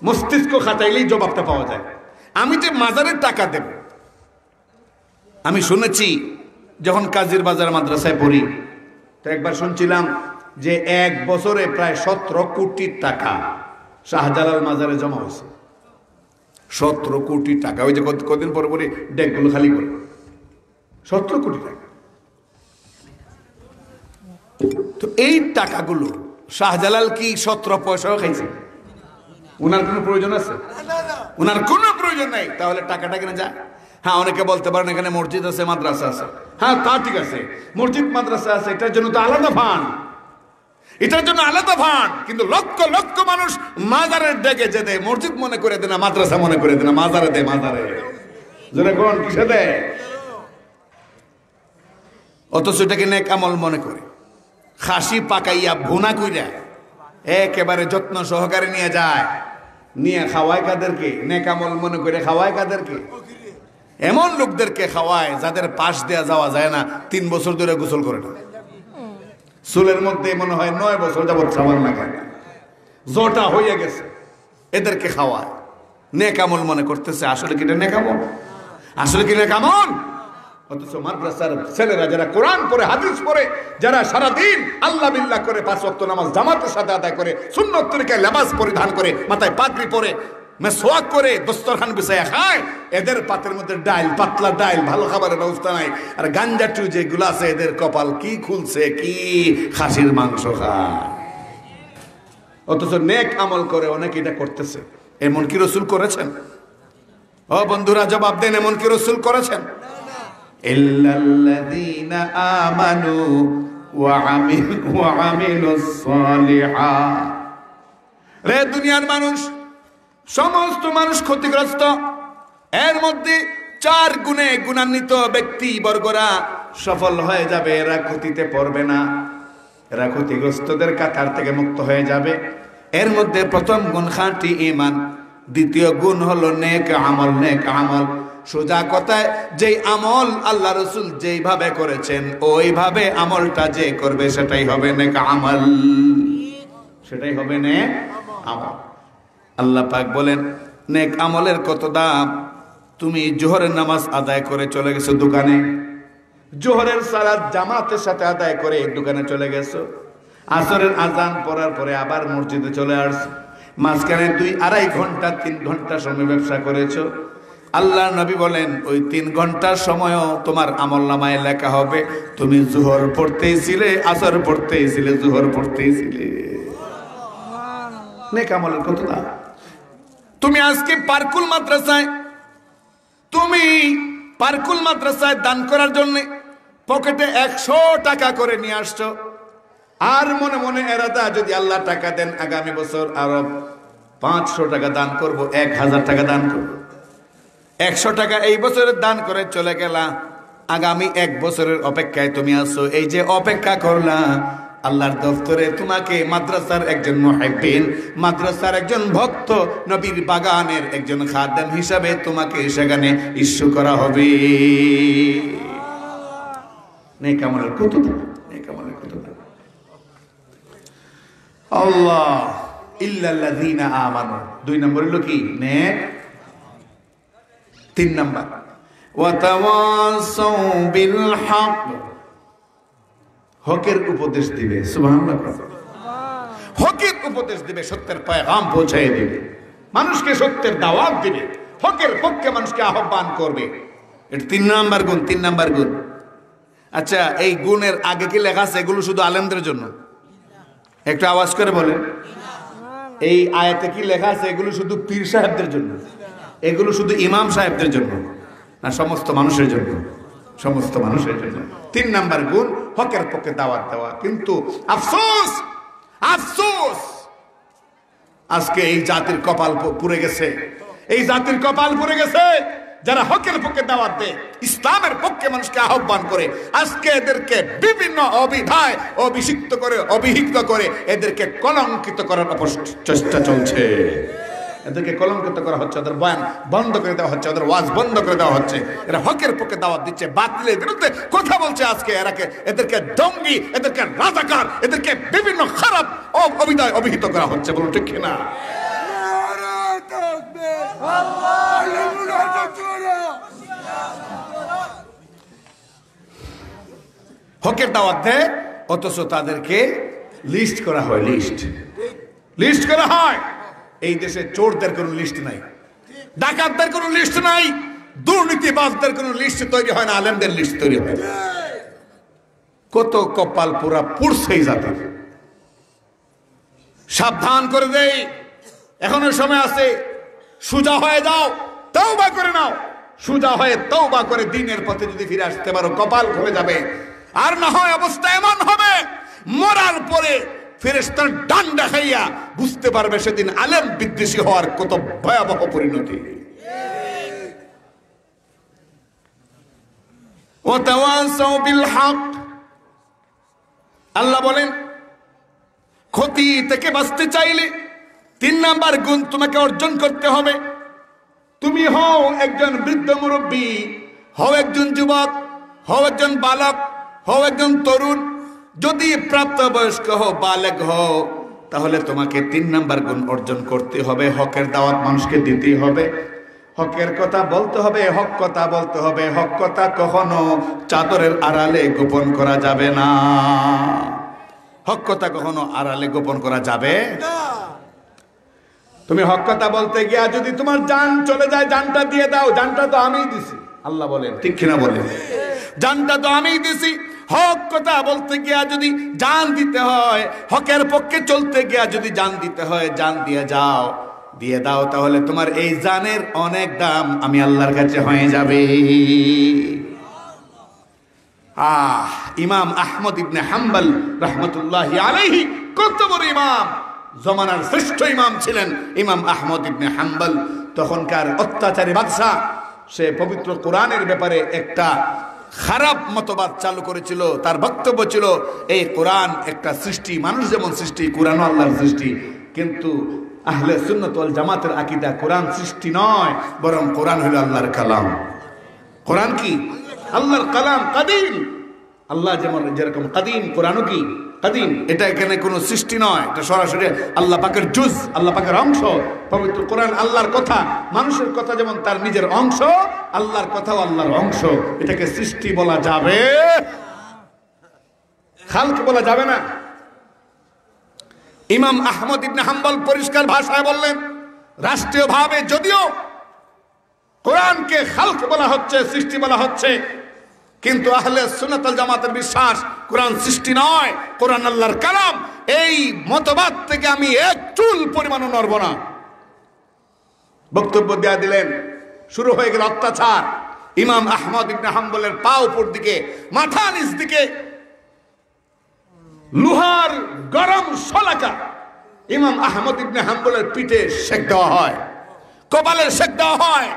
মস্তিষ্ক খাটাইলেই জবাবটা পাওয়া যায়। আমি যে মাজারের টাকা দেব, আমি শুনেছি যখন কাজীর বাজার মাদ্রাসায় পড়ি, তো একবার শুনছিলাম যে এক বছরে প্রায় 17 কোটি টাকা শাহজালাল মাজারে জমা হয়েছে। 17 কোটি টাকা। ওই যে কদিন পরে পরে ডেকগুলো খালি করে 17 কোটি টাকা। তো এই টাকাগুলো শাহজালাল কি 17 পয়সাও খাইছে? উনার কোনো প্রয়োজন আছে? উনার কোনো প্রয়োজন নাই। তাহলে টাকাটা কেন যায়? হ্যাঁ, অনেকে বলতে পারেন এখানে মসজিদ আছে, মাদ্রাসা আছে। হ্যাঁ, তা ঠিক আছে, মসজিদ মাদ্রাসা আছে, এটার জন্য তো আলাদা ফান্ড, এটার জন্য আলাদা ফান্ড। কিন্তু লক্ষ লক্ষ মানুষ মাজারের ডেকে যেতে মসজিদ মনে করে দেয় না, মাদ্রাসা মনে করে দেয় না, মাজারে দেয়। মাজারে জোরে কোন কিসে দেয়? অথচ এটাকে নেক আমল মনে করে খাসি পাকাইয়া ভুনা কইরা একেবারে যত্ন সহকারে নিয়ে যায়, নিয়ে খাওয়ায় কাদেরকে? নেক আমল মনে করে খাওয়ায় কাদেরকে? এমন লোকদেরকে খাওয়ায় যাদের পাশ দেয়া যাওয়া যায় না, 3 বছর ধরে গোসল করে না, চুলের মধ্যে মনে হয় 9 বছর যাবত সাবান লাগায় না, জটা হয়ে গেছে, এদেরকে খাওয়ায়। নেক আমল মনে করতেছে। আসলে কি এটা নেক আমল? আসলে কি নেক আমল? অথচ মাদ্রাসার ছেলেরা যারা কোরআন পড়ে, হাদিস পড়ে, যারা সারাদিন আল্লাহ বিল্লাহ করে, 5 ওয়াক্ত নামাজ জামাতের সাথে আদায় করে, সুন্নত তরিকায় লেবাস পরিধান করে, মাথায় পাগড়ি পরে, মেসওয়াক করে, দস্তরখান বিছায়া খায়, এদের পাতের মধ্যে ডাইল, পাতলা ডাইল, ভালো খাবারের ব্যবস্থা নাই। আর গাঞ্জাটু যেগুলো আছে, এদের কপাল কি খুলছে, কি খাসির মাংস খায়। অথচ নেক আমল করে অনেকে এটা করতেছে। এমন কি রাসূল করেছেন? ও বন্ধুরা জবাব দেন, এমন কি রাসূল করেছেন? ইল্লাল্লাযীনা আমানু ওয়া আমিলুস সালিহাত। রে দুনিয়ার মানুষ, সমস্ত মানুষ ক্ষতিগ্রস্ত। এর মধ্যে 4 গুণে গুণান্বিত ব্যক্তি বর্গরা সফল হয়ে যাবে, এরা ক্ষতিতে পড়বে না, এরা ক্ষতিগ্রস্তদের কাতার থেকে মুক্ত হয়ে যাবে। এর মধ্যে প্রথম গুণ খাঁটি ঈমান, দ্বিতীয় গুণ হলো নেক আমল। নেক আমল সোজা কথায় যেই আমল আল্লাহ রাসূল যেইভাবে করেছেন, ওইভাবে আমলটা যে করবে সেটাই হবে নেক আমল, সেটাই হবে নেক আমল। আল্লাহ পাক বলেন, নেক আমলের কত দাম। তুমি জোহরের নামাজ আদায় করে চলে গেছো দোকানে, জোহরের সালাত জামাতের সাথে আদায় করে দোকানে চলে গেছো, আসরের আজান পড়ার পরে আবার মসজিদে চলে আসছো, মাঝখানে 2-2.5 ঘন্টা 3 ঘন্টা সময় ব্যবসা করেছো। আল্লাহ নবী বলেন, ওই 3 ঘন্টার সময়ও তোমার আমলনামায় লেখা হবে তুমি জোহর পড়তেছিলে, আসর পড়তেছিলে, জোহর পড়তেছিলে। নেক আমলের কত দাম। তুমি আজকে পার্কুল মাদ্রাসায় দান করার জন্য পকেটে 100 টাকা করে নিয়ে আসছো, আর মনে মনে এরাদা যদি আল্লাহ টাকা দেন আগামী বছর আরো 500 টাকা দান করব, 1000 টাকা দান করব। 100 টাকা এই বছরের দান করে চলে গেলা, আগামী 1 বছরের অপেক্ষায় তুমি আছো। এই যে অপেক্ষা করলা, আল্লাহর দফতরে তোমাকে মাদ্রাসার একজন মুহিব্বিন, মাদ্রাসার একজন ভক্ত, নবীর বাগানের একজন খাদেম হিসাবে তোমাকে সেখানে ইস্যু করা হবে। নেক আমলের কত দাম, নেক আমলের কত দাম। আল্লাহ ইল্লাল্লাযীনা আমানু, 2 নম্বর হলো কি? নেক তিন নাম্বার ওয়াতাওয়াসাউ বিল হক, হকের উপদেশ দিবে। সুবহানাল্লাহ। হকের উপদেশ দিবে, সত্যের পয়গাম পৌঁছায় দিবে, মানুষকে সত্যের দাওয়াত দিবে, হকের পক্ষে মানুষকে আহ্বান করবে। এটা তিন নাম্বার গুণ। তিন নাম্বার গুণ। আচ্ছা, এই গুণের আগে কি লেখা আছে এগুলো শুধু আলেমদের জন্য? একটু আওয়াজ করে বলেন, এই আয়াতে কি লেখা আছে এগুলো শুধু পীর সাহেবদের জন্য, এগুলো শুধু ইমাম সাহেবদের জন্য না, সমস্ত মানুষের জন্য? সমস্ত মানুষের জন্য। তিন নাম্বার গুণ হকের পক্ষে দাওয়াত দেওয়া। কিন্তু আফসোস, আফসোস, আজকে এই জাতির কপাল পুড়ে গেছে, এই জাতির কপাল পুড়ে গেছে। যারা হকের পক্ষে দাওয়াত দেয়, ইসলামের পক্ষে মানুষকে আহ্বান করে, আজকে এদেরকে বিভিন্ন অবিধায় অভিষিক্ত করে, অভিহিত করে এদেরকে কলঙ্কিত করার চেষ্টা চলছে। এদেরকে কলঙ্কিত করা হচ্ছে, ওদের বয়ান বন্ধ করে দেওয়া হচ্ছে, ওদের ওয়াজ বন্ধ করে দেওয়া হচ্ছে। এরা হকের পক্ষে দাওয়াত দিচ্ছে, বাতিলের বিরুদ্ধে কথা বলছে। আজকে এদেরকে জঙ্গি, এদেরকে রাজাকার, এদেরকে বিভিন্ন খারাপ অবিধায় অভিহিত করা হচ্ছে। বলুন ঠিক কিনা? হকের দাওয়াত দেয়, অথচ তাদেরকে লিস্ট করা হয়, লিস্ট করা হয়। এই দেশে চোরদের কোনো লিস্ট নাই, ডাকাতদের কোনো লিস্ট নাই, দুর্নীতিবাজদের কোনো লিস্ট তৈরি হয় না, আলেমদের লিস্ট তৈরি হয়। কত কপাল পুরা পুড়ছে এই জাতির। সাবধান করে দেই, এখনো সময় আছে। সোজা হয়ে যাও, তওবা করে নাও, সোজা হয়ে তওবা করে দিনের পথে যদি ফিরে আসতে পারো কপাল খুলে যাবে। আর না হয় অবস্থা এমন হবে, মরার পরে ফেরেশতার ডান দেখাইয়া বুঝতে পারবে সেদিন আলেম বিদ্বেষী হওয়ার কত ভয়াবহ পরিণতি। ওয়াতাওয়াসাউ বিল হক, আল্লাহ বলেন ক্ষতি থেকে বাঁচতে চাইলে তিন নাম্বার গুণ তোমাকে অর্জন করতে হবে। তুমি হও একজন বৃদ্ধ মুরব্বী, হও একজন যুবক, হও একজন বালক, হও একজন তরুণ, যদি প্রাপ্তবয়স্ক হও, বালেগ হও, তাহলে তোমাকে তিন নাম্বার গুণ অর্জন করতে হবে। হকের দাওয়াত মানুষকে দিতে হবে, হকের কথা বলতে হবে, হক কথা বলতে হবে। হক কথা কখনো চাদরের আড়ালে গোপন করা যাবে না। হক কথা কখনো আড়ালে গোপন করা যাবে না। তুমি হক কথা বলতে গিয়া যদি তোমার জান চলে যায়, জানটা দিয়ে দাও। জানটা তো আমিই দিছি, আল্লাহ বলেন, ঠিক কিনা বলেন? জানটা তো আমিই দিছি। হক কথা বলতে গিয়া যদি জান দিতে হয়, হকের পক্ষে চলতে গিয়া যদি জান দিতে হয়, জান দিয়ে যাও, দিয়ে দাও, তাহলে তোমার এই জানের অনেক দাম আমি আল্লাহর কাছে হয়ে যাবে। ইমাম আহমদ ইবনে হাম্বল রাহমাতুল্লাহি আলাইহি কত বড় ইমাম, জমানার শ্রেষ্ঠ ইমাম ছিলেন ইমাম আহমদ ইবনে হাম্বল। তখনকার অত্যাচারী বাদশা, সে পবিত্র কোরআনের ব্যাপারে একটা খারাপ মতবাদ চালু করেছিল। তার বক্তব্য ছিল এই কোরআন একটা সৃষ্টি, মানুষ যেমন সৃষ্টি, কোরআনও আল্লাহর সৃষ্টি। কিন্তু আহলে সুন্নাত ওয়াল জামাতের আকীদা কোরআন সৃষ্টি নয়, বরং কোরআন হলো আল্লাহর কালাম। কোরআন কি? আল্লাহর কালাম, কাদিম। আল্লাহ যেরকম কাদিম, কোরআনও কি কাদিম। এটা এখানে কোনো সৃষ্টি নয়, এটা সরাসরি আল্লাহ পাকের জুজ, আল্লাহ পাকের অংশ। পবিত্র কোরআন আল্লাহর কথা, মানুষের কথা যেমন তার নিজের অংশ, আল্লাহর কথাও আল্লাহর অংশ। এটাকে সৃষ্টি বলা যাবে, খালক বলা যাবে না। ইমাম আহমদ ইবনে হাম্বল পরিষ্কার ভাষায় বললেন, রাষ্ট্রীয়ভাবে যদিও কোরআনকে খালক বলা হচ্ছে, সৃষ্টি বলা হচ্ছে, কিন্তু আহলে সুন্নাত ওয়াল জামাতের বিশ্বাস কোরআন সৃষ্টি নয়, কোরআন আল্লাহর কালাম। এই মতবাদ থেকে আমি এক চুল পরিমাণও নড়ব না। বক্তব্য দেয়া দিলেন, শুরু হয়ে গেল অত্যাচার। ইমাম আহমদ ইবনে হাম্বলের পা উপর দিকে, মাথা নিচ দিকে লোহার গরম শলাকা ইমাম আহমদ ইবনে হাম্বলের পিঠে শেক দেওয়া হয়, কপালের শেক দেওয়া হয়,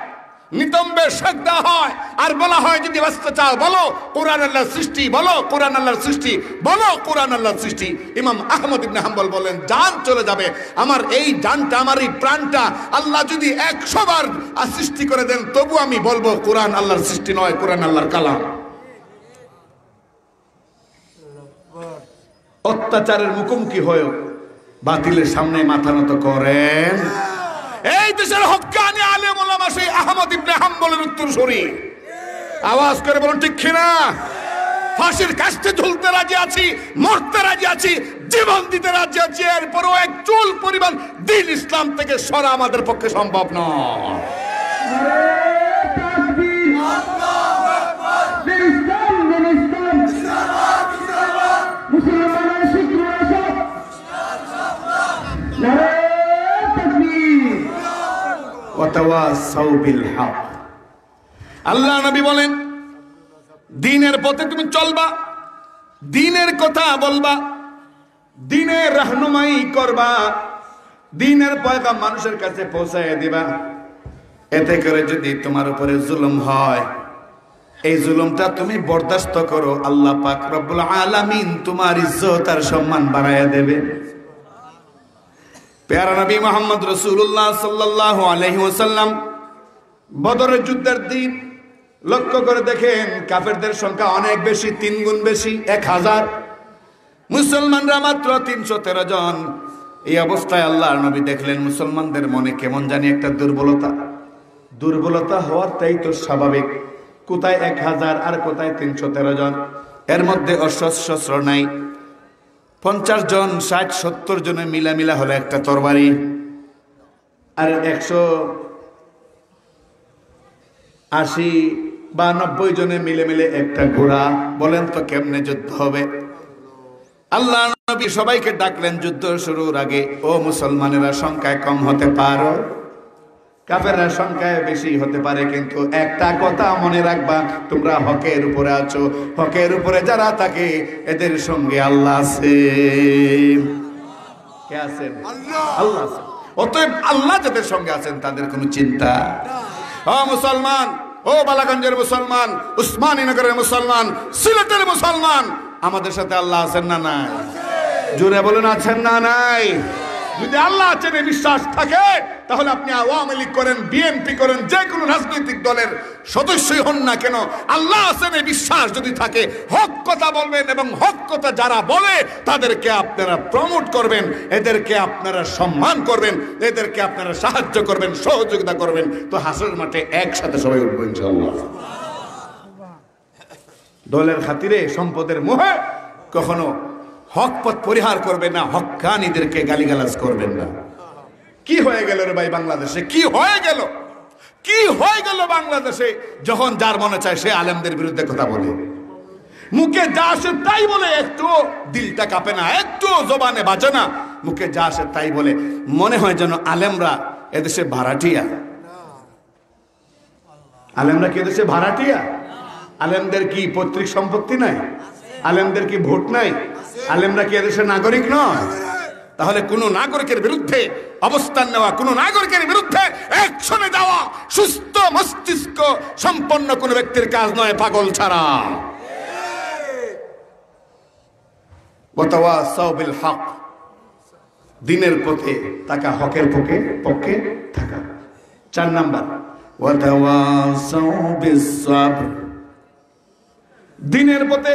নিতম্বের শেক দেওয়া হয়। আর বলা হয় যদি বাঁচতে চাও বলো কোরআন আল্লাহর সৃষ্টি, বলো কোরআন আল্লাহর সৃষ্টি, বলো কোরআন আল্লাহর সৃষ্টি। ইমাম আহমদ ইবনে হাম্বল বলেন, জান চলে যাবে, আমার এই জানটা, আমার এই প্রাণটা আল্লাহ যদি 100 বার সৃষ্টি করে দেন, তবু আমি বলবো কোরআন আল্লাহর সৃষ্টি নয়, কোরআন আল্লাহর কালাম। অত্যাচারের মুখোমুখি হয়েও বাতিলের সামনে মাথা নত করেন। এই দেশের হক্কানি আলেম ওলামা সেই আহমদ ইবনে হাম্বলের উত্তরসূরি। আওয়াজ করে বলুন ঠিক কিনা? ফাঁসির কাস্তে ঝুলতে রাজি আছি, মরতে রাজি আছি, জীবন দিতে রাজি আছি, এরপরও এক চুল পরিমাণ দিন ইসলাম থেকে সরা আমাদের পক্ষে সম্ভব নয়। আল্লাহ নবী বলেন, দ্বীনের পথে তুমি চলবা, দ্বীনের কথা বলবা, দ্বীনের রাহনুমাই করবা, দ্বীনের পয়গাম মানুষের কাছে পৌঁছায় দিবা। এতে করে যদি তোমার উপরে জুলুম হয়, এই জুলুমটা তুমি বরদাস্ত করো, আল্লাহ পাক রব্বুল আলামিন তোমার ইজ্জত আর সম্মান বাড়ায়া দেবে। প্যারা নবী মুহাম্মদ রাসূলুল্লাহ সাল্লাল্লাহু আলাইহি ওয়াসাল্লাম বদরের যুদ্ধের দিন লক্ষ্য করে দেখেন, কাফেরদের সংখ্যা অনেক বেশি, 3 গুণ বেশি, 1000, মুসলমানরা মাত্র 313 জন। এই অবস্থায় আল্লাহর নবী দেখলেন মুসলমানদের মনে কেমন জানি একটা দুর্বলতা হওয়ার তাই তো স্বাভাবিক। কোথায় 1000 আর কোথায় 313 জন, এর মধ্যে অস্ত্র নাই। 50 জন 60-70 জনে মিলা হলো একটা তরবারি, আর 180 বা 90 জনে মিলে একটা ঘোড়া। বলেন তো কেমনে যুদ্ধ হবে? আল্লাহ নবী সবাইকে ডাকলেন যুদ্ধ শুরুর আগে, ও মুসলমানেরা সংখ্যায় কম হতে পারো, কাফেররা সংখ্যায় বেশি হতে পারে, কিন্তু একটা কথা মনে রাখবা, তোমরা হকের উপরে আছো, হকের উপরে যারা থাকে এদের সঙ্গে আল্লাহ আছে। কে আছেন? আল্লাহ আছেন। অতএব আল্লাহ যাদের সঙ্গে আছেন তাদের কোনো চিন্তা। ও মুসলমান, ও বালাগঞ্জের মুসলমান, উসমানীনগরের মুসলমান, সিলেটের মুসলমান, আমাদের সাথে আল্লাহ আছেন না নাই? জোরে বলুন আছেন না নাই? যদি আল্লাহ আছেন এই বিশ্বাস থাকে, তাহলে আপনি আওয়ামী লীগ করেন, বিএনপি করেন, যে কোনো রাজনৈতিক দলের সদস্যই হন না কেন, আল্লাহ আছেন এই বিশ্বাস যদি থাকে, হক কথা বলবেন এবং হক কথা যারা বলে তাদেরকে আপনারা প্রমোট করবেন, এদেরকে আপনারা সম্মান করবেন, এদেরকে আপনারা সাহায্য করবেন, সহযোগিতা করবেন, তো হাসরের মাঠে একসাথে সবাই উঠবো ইনশাআল্লাহ। দলের খাতিরে, সম্পদের মোহে কখনো হক পথ পরিহার করবেন না, হক্কানীদেরকে গালিগালাজ করবেন না। কি হয়ে গেল রে ভাই বাংলাদেশে? কি হয়ে গেল বাংলাদেশে? যখন যার মনে চায় সে আলেমদের বিরুদ্ধে কথা বলে, মুখে যা আসে তাই বলে, একটু দিলটা কাঁপে না, একটু জবানে বাজে না, মুখে যা আসে তাই বলে। মনে হয় যেন আলেমরা এদেশে ভাড়াটিয়া। আলেমরা কি এদেশে ভাড়াটিয়া? আলেমদের কি পৈতৃক সম্পত্তি নাই? আলেমদের কি ভোট নাই? আলেমরা কি এদেশের নাগরিক নয়? তাহলে কোন নাগরিকের বিরুদ্ধে অবস্থান নেওয়া, কোন নাগরিকের বিরুদ্ধে অ্যাকশনে যাওয়া সুস্থ মস্তিষ্ক সম্পন্ন কোন ব্যক্তির কাজ নয়, পাগল ছাড়া। ওয়াতাওয়াসাউ বিল হক, দ্বীনের পথে থাকা, হকের পক্ষে থাকা। 4 নাম্বার, ওয়াতাওয়াসাউ বিস সাবর, দ্বীনের পথে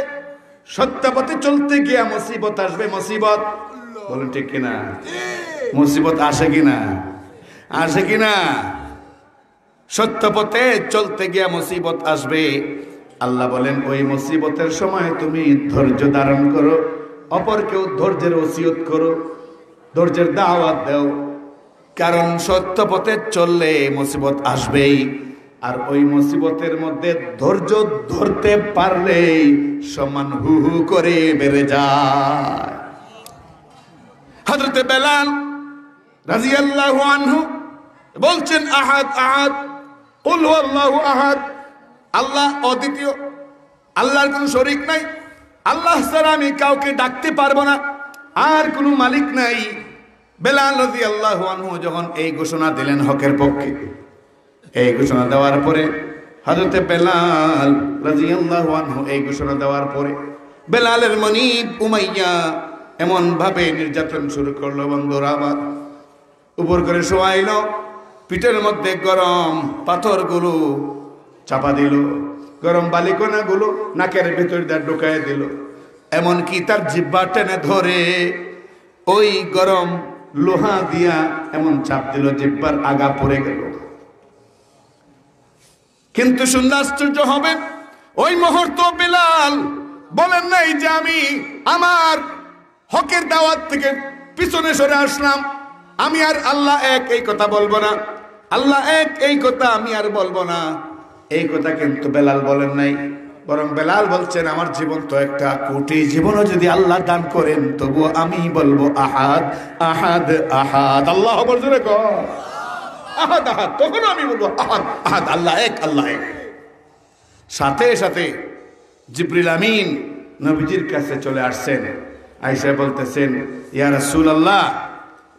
সত্য পথে চলতে গিয়া মুসিবত আসবে। মুসিবত, বলুন ঠিক কিনা? মুসিবত আসে কিনা? সত্য পথে চলতে গিয়া মুসিবত আসবে। আল্লাহ বলেন ওই মুসিবতের সময় তুমি ধৈর্য ধারণ করো, অপরকেও ধৈর্যের ওসিয়ত করো, ধৈর্যের দাওয়াত দাও, কারণ সত্য পথে চললে মুসিবত আসবেই। আর ওই মুসিবতের মধ্যে ধৈর্য ধরতে পারলেই সম্মান হু হু করে বেড়ে যায়। হযরত বেলাল রাদিয়াল্লাহু আনহু বলছেন, আহাদ আহাদ, কুল হুয়াল্লাহু আহাদ, আল্লাহ অদ্বিতীয়, আল্লাহর কোনো শরীক নাই, আল্লাহ ছাড়া আমি কাউকে ডাকতে পারবো না, আর কোনো মালিক নাই। বেলাল রাদিয়াল্লাহু আনহু যখন এই ঘোষণা দিলেন হকের পক্ষে, এই ঘোষণা দেওয়ার পরে হযরত বেলাল রাদিয়াল্লাহু আনহু এই ঘোষণা দেওয়ার পরে বেলালের মনিব উমাইয়া এমন ভাবে নির্যাতন শুরু করলো, বন্ধুরা আমার, উপর করে শোয়াইলো, পিঠের মধ্যে গরম পাথরগুলো চাপা দিল, গরম বালিকণাগুলো নাকের ভিতর দিয়ে ঢুকায় দিল, এমনকি তার জিহ্বা টেনে ধরে ওই গরম লোহা দিয়া এমন চাপ দিল জিহ্বার আগা পড়ে গেল। কিন্তু শুনলে আশ্চর্য হবেন, ওই মুহূর্ত বিলাল বলেন নাই যে আমি আমার হকের দাওয়াত থেকে পিছনে সরে আসলাম, আমি আর আল্লাহ এক এই কথা বলবো না, আল্লাহ এক এই কথা আমি আর বলবো না। এই কথা কিন্তু বেলাল বলেন নাই, বরং বেলাল বলছেন আমার জীবন তো একটা কোটি, জীবনও যদি আল্লাহ দান করেন তবু আমি বলবো আহাদ আহাদ আহাদ। আল্লাহ বলছে আহাদ আহাদ, তখন আমি বলবো আহাদ আহাদ, আল্লাহ এক আল্লাহ এক। সাথে সাথে জিবরিল আমিন নবীজির কাছে চলে আসছেন, আয়েশা বলতেছেন ইয়া রাসূলুল্লাহ,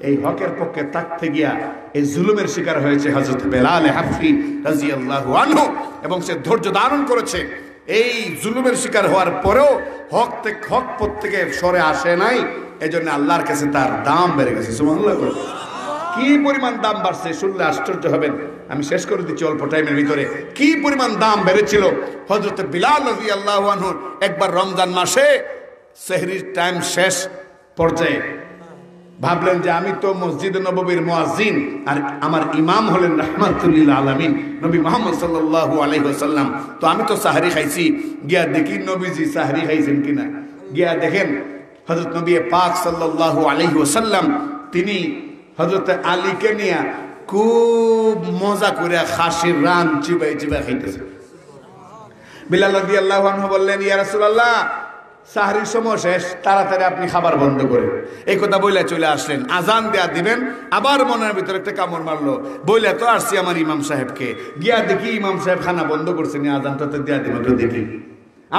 এই হকের পক্ষে থাকতে গিয়া এই জুলুমের শিকার হয়েছে হযরত বেলাল হাফসি রাদিয়াল্লাহু আনহু, এবং সে ধৈর্য ধারণ করেছে। এই জুলুমের শিকার হওয়ার পরেও হক পথ থেকে সরে আসে নাই, এজন্য আল্লাহর কাছে তার দাম বেড়ে গেছে। সুবহানাল্লাহ। কি পরিমাণ দাম বাড়ছে শুনলে আশ্চর্য হবেন। আমি শেষ করে দিচ্ছি অল্প টাইমের ভিতরে। কি পরিমাণ দাম বেড়েছিল হযরত বিলাল রাদিয়াল্লাহু আনহু। একবার রমজান মাসে সেহরির টাইম শেষ পর্যায়ে ভাবলেন যে আমি তো মসজিদ নববীর মুয়াজ্জিন, আর আমার ইমাম হলেন রাহমাতুল লিল আলামিন নবী মুহাম্মদ সাল্লাল্লাহু আলাইহি ওয়াসাল্লাম, তো আমি তো সাহরি খাইছি। গিয়া দেখি নবীজি সাহরি খাইছেন কিনা। গিয়া দেখেন হযরত নবী পাক সাল্লাল্লাহু আলাইহি ওয়াসাল্লাম তিনি হযরত আলীকে নিয়ে খুব মজা করে খাসির রান চিবাই চিবাই খাইতেছে। বিলাল রাদিয়াল্লাহু আনহু বললেন ইয়া রাসূলুল্লাহ, সাহরির সময় শেষ, তাড়াতাড়ি আপনি খাবার বন্ধ করেন। এই কথা বইলা চলে আসলেন। আজান দেয়া দিবেন, আবার মনের ভিতরে একটা কামড় মারলো, বইলা তো আসছি আমার ইমাম সাহেবকে। গিয়া দেখি ইমাম সাহেব খানা বন্ধ করছেন, আজানটা তো দেয়া দিবেন তো দেখি।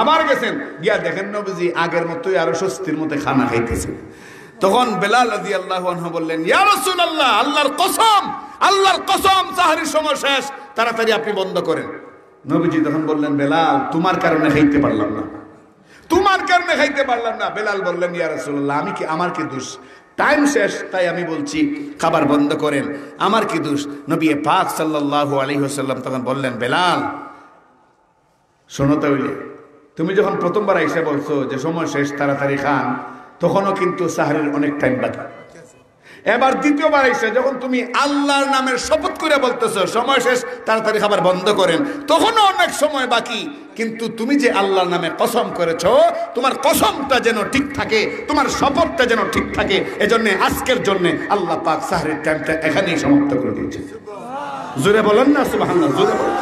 আবার গেছেন, গিয়া দেখেন নবীজি আগের মতোই আরো স্বস্তির মতো খানা খাইতেছেন। তখন বেলাল রাদিয়াল্লাহু আনহু বললেন ইয়া রাসূলুল্লাহ, আল্লাহর কসম, আল্লাহর কসম, সাহরির সময় শেষ, তাড়াতাড়ি আপনি বন্ধ করেন। নবীজি তখন বললেন বেলাল, তোমার কারণে খাইতে পারলাম না, তোমার কারণে খাইতে পারলাম না। বেলাল বললেন ইয়া রাসূলুল্লাহ, আমার কি দোষ? টাইম শেষ তাই আমি বলছি খাবার বন্ধ করেন, আমার কি দোষ? নবী পাক সাল্লাল্লাহু আলাইহি ওয়াসাল্লাম তখন বললেন বেলাল শোনো, তাহলে তুমি যখন প্রথমবার এসে বলছো যে সময় শেষ তাড়াতাড়ি খান, তখনও কিন্তু সাহরির অনেক টাইম বাকি। এবার দ্বিতীয়বার এসে যখন তুমি আল্লাহর নামের শপথ করে বলতেছো সময় শেষ তাড়াতাড়ি খাবার বন্ধ করেন, তখনও অনেক সময় বাকি। কিন্তু তুমি যে আল্লাহর নামে কসম করেছো, তোমার কসমটা যেন ঠিক থাকে, তোমার শপথটা যেন ঠিক থাকে। এজন্য আজকের জন্য আল্লাহ পাক সাহরির টাইমটা এখানেই সমাপ্ত করে দিয়েছে। জোরে বলেন না সুবহানাল্লাহ, জোরে বলেন।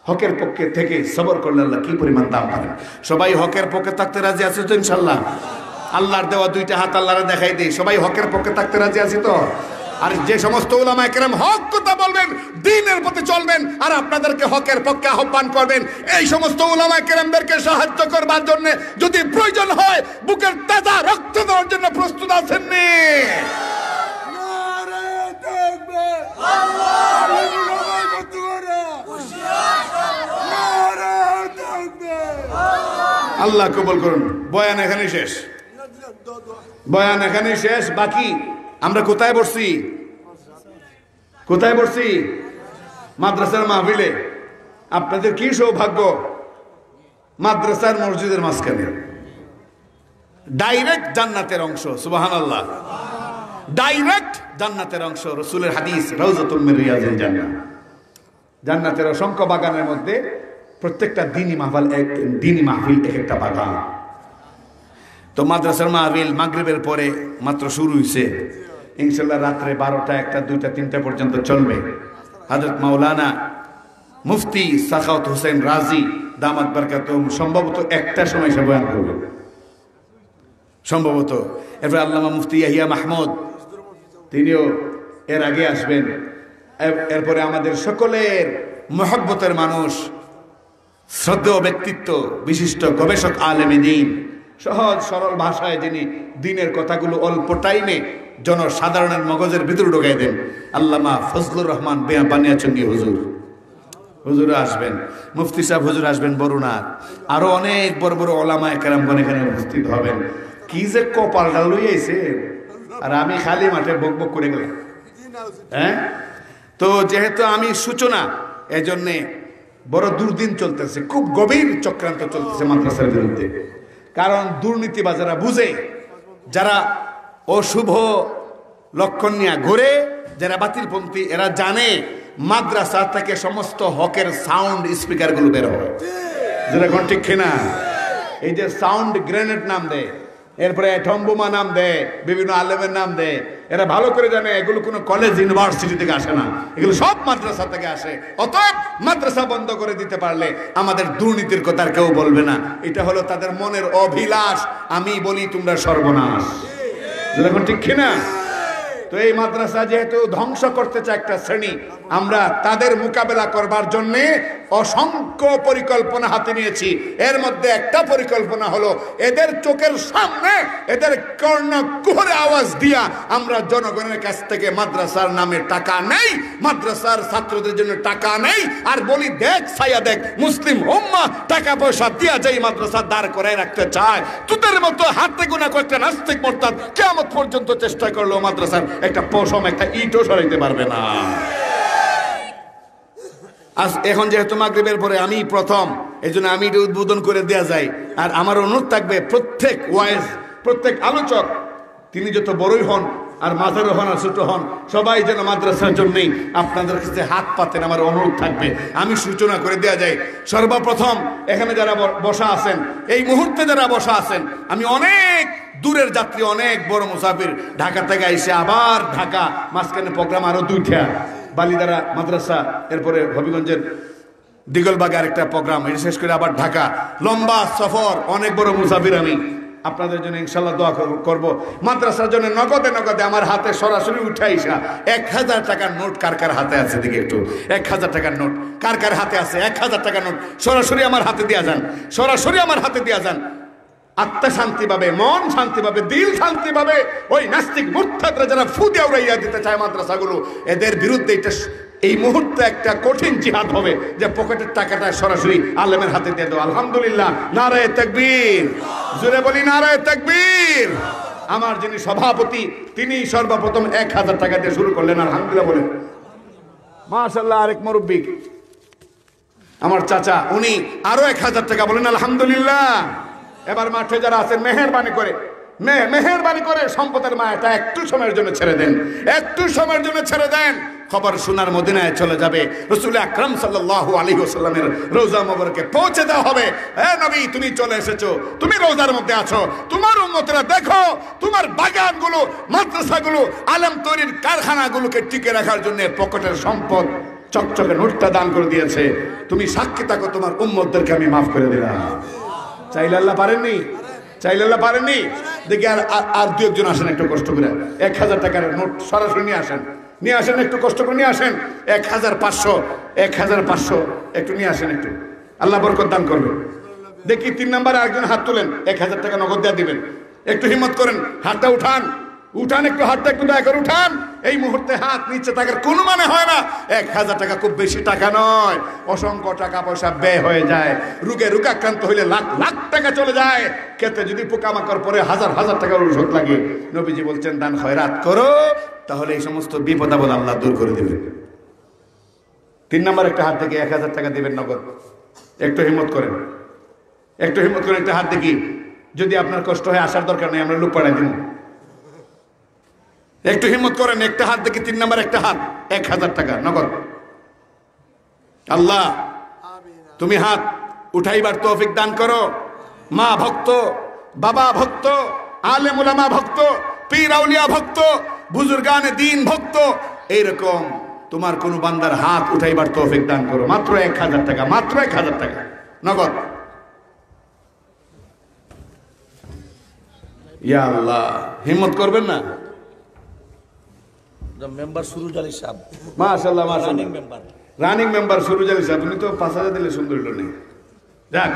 হকের পক্ষে থেকে সবর করলে আল্লাহ কি পরিমাণ দাম পাবেন। সবাই হকের পক্ষে থাকতে রাজি আছে তো ইনশাআল্লাহ? আল্লাহর দেওয়া দুইটা হাত আল্লাহরে দেখাই দেই, সবাই হকের পক্ষে থাকতে রাজি আছি তো? আর যে সমস্ত উলামায়ে কেরাম হক কথা বলবেন, দ্বীনের পথে চলবেন, আর আপনাদেরকে হকের পক্ষে আহ্বান করবেন, এই সমস্ত উলামায়ে কেরামদেরকে সাহায্য করবার জন্য যদি প্রয়োজন হয় বুকের তাজা রক্ত দেওয়ার জন্য প্রস্তুত আছেন নি? আল্লাহ কবুল করুন। বয়ান এখানে শেষ, বয়ান এখানে শেষ। বাকি আমরা কোথায় বসছি? কোথায় বসছি? মাদ্রাসার মাহফিলে। আপনাদের কি সৌভাগ্য, মাদ্রাসার মসজিদের মাঝখানে ডাইরেক্ট জান্নাতের অংশ। সুবহানাল্লাহ, ডাইরেক্ট জান্নাতের অংশ। রাসূলের হাদিস রাউযাতুল মিন রিয়াজিল জান্নাহ। জান্নাতের অসংখ্য বাগানের মধ্যে প্রত্যেকটা দিনই মাহফিল এক একটা বাগান। তো মাদ্রাসার মাহফিল মাগরিবের পরে মাত্র শুরু হয়েছে, ইনশাআল্লাহ রাত্রে 12টা 1টা 2টা 3টা পর্যন্ত চলবে। হযরত মাওলানা মুফতি সাখাওয়াত হোসেন রাজি দামাত বারকাতুহুম সম্ভবত 1টার সময় সে বয়ান করবে সম্ভবত। এরপর আল্লামা মুফতি ইয়াহিয়া মাহমুদ তিনিও এর আগে আসবেন। এরপরে আমাদের সকলের মহব্বতের মানুষ, শ্রদ্ধেয় ব্যক্তিত্ব, বিশিষ্ট গবেষক, আলেমে দ্বীন, সহজ সরল ভাষায় যিনি দ্বীনের কথাগুলো অল্প টাইমে জনসাধারণের মগজের ভিতরে ঢোকাই দেন, আল্লামা ফজলুর রহমান বানিয়াচঙ্গী হুজুর, হুজুর আসবেন। মুফতি সাহেব হুজুর আসবেন বরুণার। আরো অনেক বড় বড় ওলামায়ে কেরামগণ এখানে উপস্থিত হবেন। কি যে কপালটা লইয়াছে, আর আমি খালি মাঠে বক বক করে গেলাম। হ্যাঁ, তো যেহেতু আমি সূচনা, এজন্যে বড় দুর্দিন চলতেছে, খুব গভীর চক্রান্ত চলতেছে মাদ্রাসার বিরুদ্ধে। কারণ দুর্নীতিবাজেরা বুঝে, যারা অশুভ লক্ষণ নিয়ে ঘুরে, যারা বাতিলপন্থী এরা জানে মাদ্রাসা থেকে সমস্ত হকের সাউন্ড স্পিকারগুলো বের হয়, যেরকম ঠিক কিনা? এই যে সাউন্ড গ্রেনেড নাম দেয়, এরপরে অ্যাটম বোমা নাম দেয়, বিভিন্ন আলেমের নাম দেয়, এরা ভালো করে জানে এগুলো কোনো কলেজ ইউনিভার্সিটি থেকে আসে না, এগুলো সব মাদ্রাসা থেকে আসে। অতএব মাদ্রাসা বন্ধ করে দিতে পারলে আমাদের দুর্নীতির কথা আর কেউ বলবে না। এটা হলো তাদের মনের অভিলাষ। আমি বলি তোমরা সর্বনাশ, যেরকম ঠিক কিনা? তো এই মাদ্রাসা যেহেতু ধ্বংস করতে চায় একটা শ্রেণী, আমরা তাদের মোকাবেলা করবার জন্যে অসংখ্য পরিকল্পনা হাতে নিয়েছি। এর মধ্যে একটা পরিকল্পনা হলো এদের চোখের সামনে এদের কর্ণকুহরে আওয়াজ দিয়া আমরা জনগণের কাছ থেকে মাদ্রাসার নামে টাকা নেই, মাদ্রাসার ছাত্রদের জন্য টাকা নেই, আর বলি দেখ ছায়া দেখ মুসলিম উম্মাহ টাকা পয়সা দিয়া যায় মাদ্রাসা দাঁড় করায় রাখতে চায়। তোদের মতো হাতে গোনা কয়েকটা নাস্তিক মোরতাদ কিয়ামত পর্যন্ত চেষ্টা করলো মাদ্রাসার একটা পশম একটা ইটও সরাইতে পারবে না। আজ এখন যেহেতু মাগরিবের পরে আমি প্রথম, এই জন্য আমি এটা উদ্বোধন করে দেয়া যায়। আর আমার অনুরোধ থাকবে প্রত্যেক ওয়াইজ, প্রত্যেক আলোচক তিনি যত বড়ই হন আর মাঝারও হন আর ছোট হন, সবাই যেন মাদ্রাসার জন্যই আপনাদের কাছে হাত পাতেন, আমার অনুরোধ থাকবে। আমি সূচনা করে দেয়া যায়। সর্বপ্রথম এখানে যারা বসা আছেন, এই মুহূর্তে যারা বসা আছেন, আমি অনেক দূরের যাত্রী, অনেক বড় মুসাফির, ঢাকা থেকে এসে আবার ঢাকা, মাঝখানে প্রোগ্রাম আরো দুইটা, বালিদারা মাদ্রাসা, এরপরে হবিগঞ্জের দিগলবাগে আরেকটা প্রোগ্রাম, এটা শেষ করে আবার ঢাকা, লম্বা সফর, অনেক বড় মুসাফির। আমি আপনাদের জন্য ইনশাল্লাহ দোয়া করব। মাদ্রাসার জন্য নগদে নগদে আমার হাতে সরাসরি উঠে আইসা 1000 টাকার নোট কার কার হাতে আছে দেখে একটু, 1000 টাকার নোট কার কার হাতে আছে? 1000 টাকার নোট সরাসরি আমার হাতে দিয়া যান, সরাসরি আমার হাতে দিয়া যান। আত্মা শান্তি পাবে, মন শান্তি পাবে, দিল শান্তি পাবে। ওই নাস্তিক মুরতাদরা যারা ফুদে উড়াইয়া দিতে চায় মাদ্রাসাগুলো, এদের বিরুদ্ধে এটা এই মুহূর্তে একটা কঠিন জিহাদ হবে, যে পকেটের টাকাটা সরাসরি আলেমের হাতে দিয়ে দাও। আলহামদুলিল্লাহ, নারায়ে তাকবীর, জোরে বলি নারায়ে তাকবীর। আমার যিনি সভাপতি তিনি সর্বপ্রথম 1000 টাকা দিয়ে শুরু করলেন, আলহামদুলিল্লাহ বলেন। মাশাআল্লাহ, আরেক মুরব্বি আমার চাচা, উনি আরো 1000 টাকা বলেন, আলহামদুলিল্লাহ। এবার মাঠে যারা আছেন মেহেরবানি করে সম্পদের মায়াটা একটু সময়ের জন্য ছেড়ে দেন, একটু সময়ের জন্য ছেড়ে দেন। খবর শোনার মদিনায় চলে যাবে, রাসূল আকরাম সাল্লাল্লাহু আলাইহি ওয়াসাল্লামের রওজা মুবারকে পৌঁছে দেওয়া হবে। হে নবী, তুমি চলে এসেছো, তুমি রওজার মধ্যে আছো, তোমার উম্মতরা দেখো তোমার বাগানগুলো, মাদ্রাসাগুলো, আলেম তৈরির কারখানাগুলোকে টিকে রাখার জন্য পকেটের সম্পদ চকচকে নোটটা দান করে দিয়েছে। তুমি সাক্ষী থাকো, তোমার উম্মতদেরকে আমি মাফ করে দিলাম। চাইলে আল্লাহ পারেননি? চাইলে আল্লাহ পারেননি? দেখি আর দু একজন আসেন, একটু কষ্ট করে 1000 টাকার নোট সরাসরি নিয়ে আসেন, একটু কষ্ট করে নিয়ে আসেন। 1500 একটু নিয়ে আসেন, একটু আল্লাহ বরকত দান করবে। দেখি 3 নম্বরে আরেকজন হাত তুলেন, 1000 টাকা নগদ দেওয়া দিবেন। একটু হিম্মত করেন, হাতটা উঠান, একটু হাতটা একটু দয়া করে উঠান। এই মুহূর্তে হাত নিচে থাকার কোনো মানে হয় না। 1000 টাকা খুব বেশি টাকা নয়, অসংখ্য টাকা পয়সা ব্যয় হয়ে যায়। রোগাক্রান্ত হইলে লাখ লাখ টাকা চলে যায়। খেতে যদি পোকামাকড় পরে হাজার হাজার টাকার ঔষধ লাগে। নবীজি বলছেন দান খয়রাত করো, তাহলে এই সমস্ত বিপদ আপদ আল্লাহ দূর করে দেবেন। 3 নম্বর একটা হাত থেকে 1000 টাকা দিবেন নগদ। একটু হিম্মত করেন, একটা হাত দেখি। যদি আপনার কষ্ট হয় আসার দরকার নেই, আমরা লোক পাঠাই দিব। একটু হিম্মত করেন, একটা হাত দেখি। 3 নম্বর একটা হাত, 1000 টাকা নগদ। আল্লাহ তুমি হাত উঠাইবার তৌফিক দান করো। মা ভক্ত, বাবা ভক্ত, আলেম উলামা ভক্ত, পীর আউলিয়া ভক্ত, বুজুর্গানে দ্বীন ভক্ত, এইরকম তোমার কোন বান্দার হাত উঠাইবার তৌফিক দান করো। মাত্র 1000 টাকা, মাত্র 1000 টাকা নগদ। ইয়া আল্লাহ, হিম্মত করবেন না? মেম্বার সুরুজ আলী সাহেব, মাশাআল্লাহ, running member running member Suruj Ali সাহেব, উনি তো 5000 দিলে সুন্দর হলো না। যাক।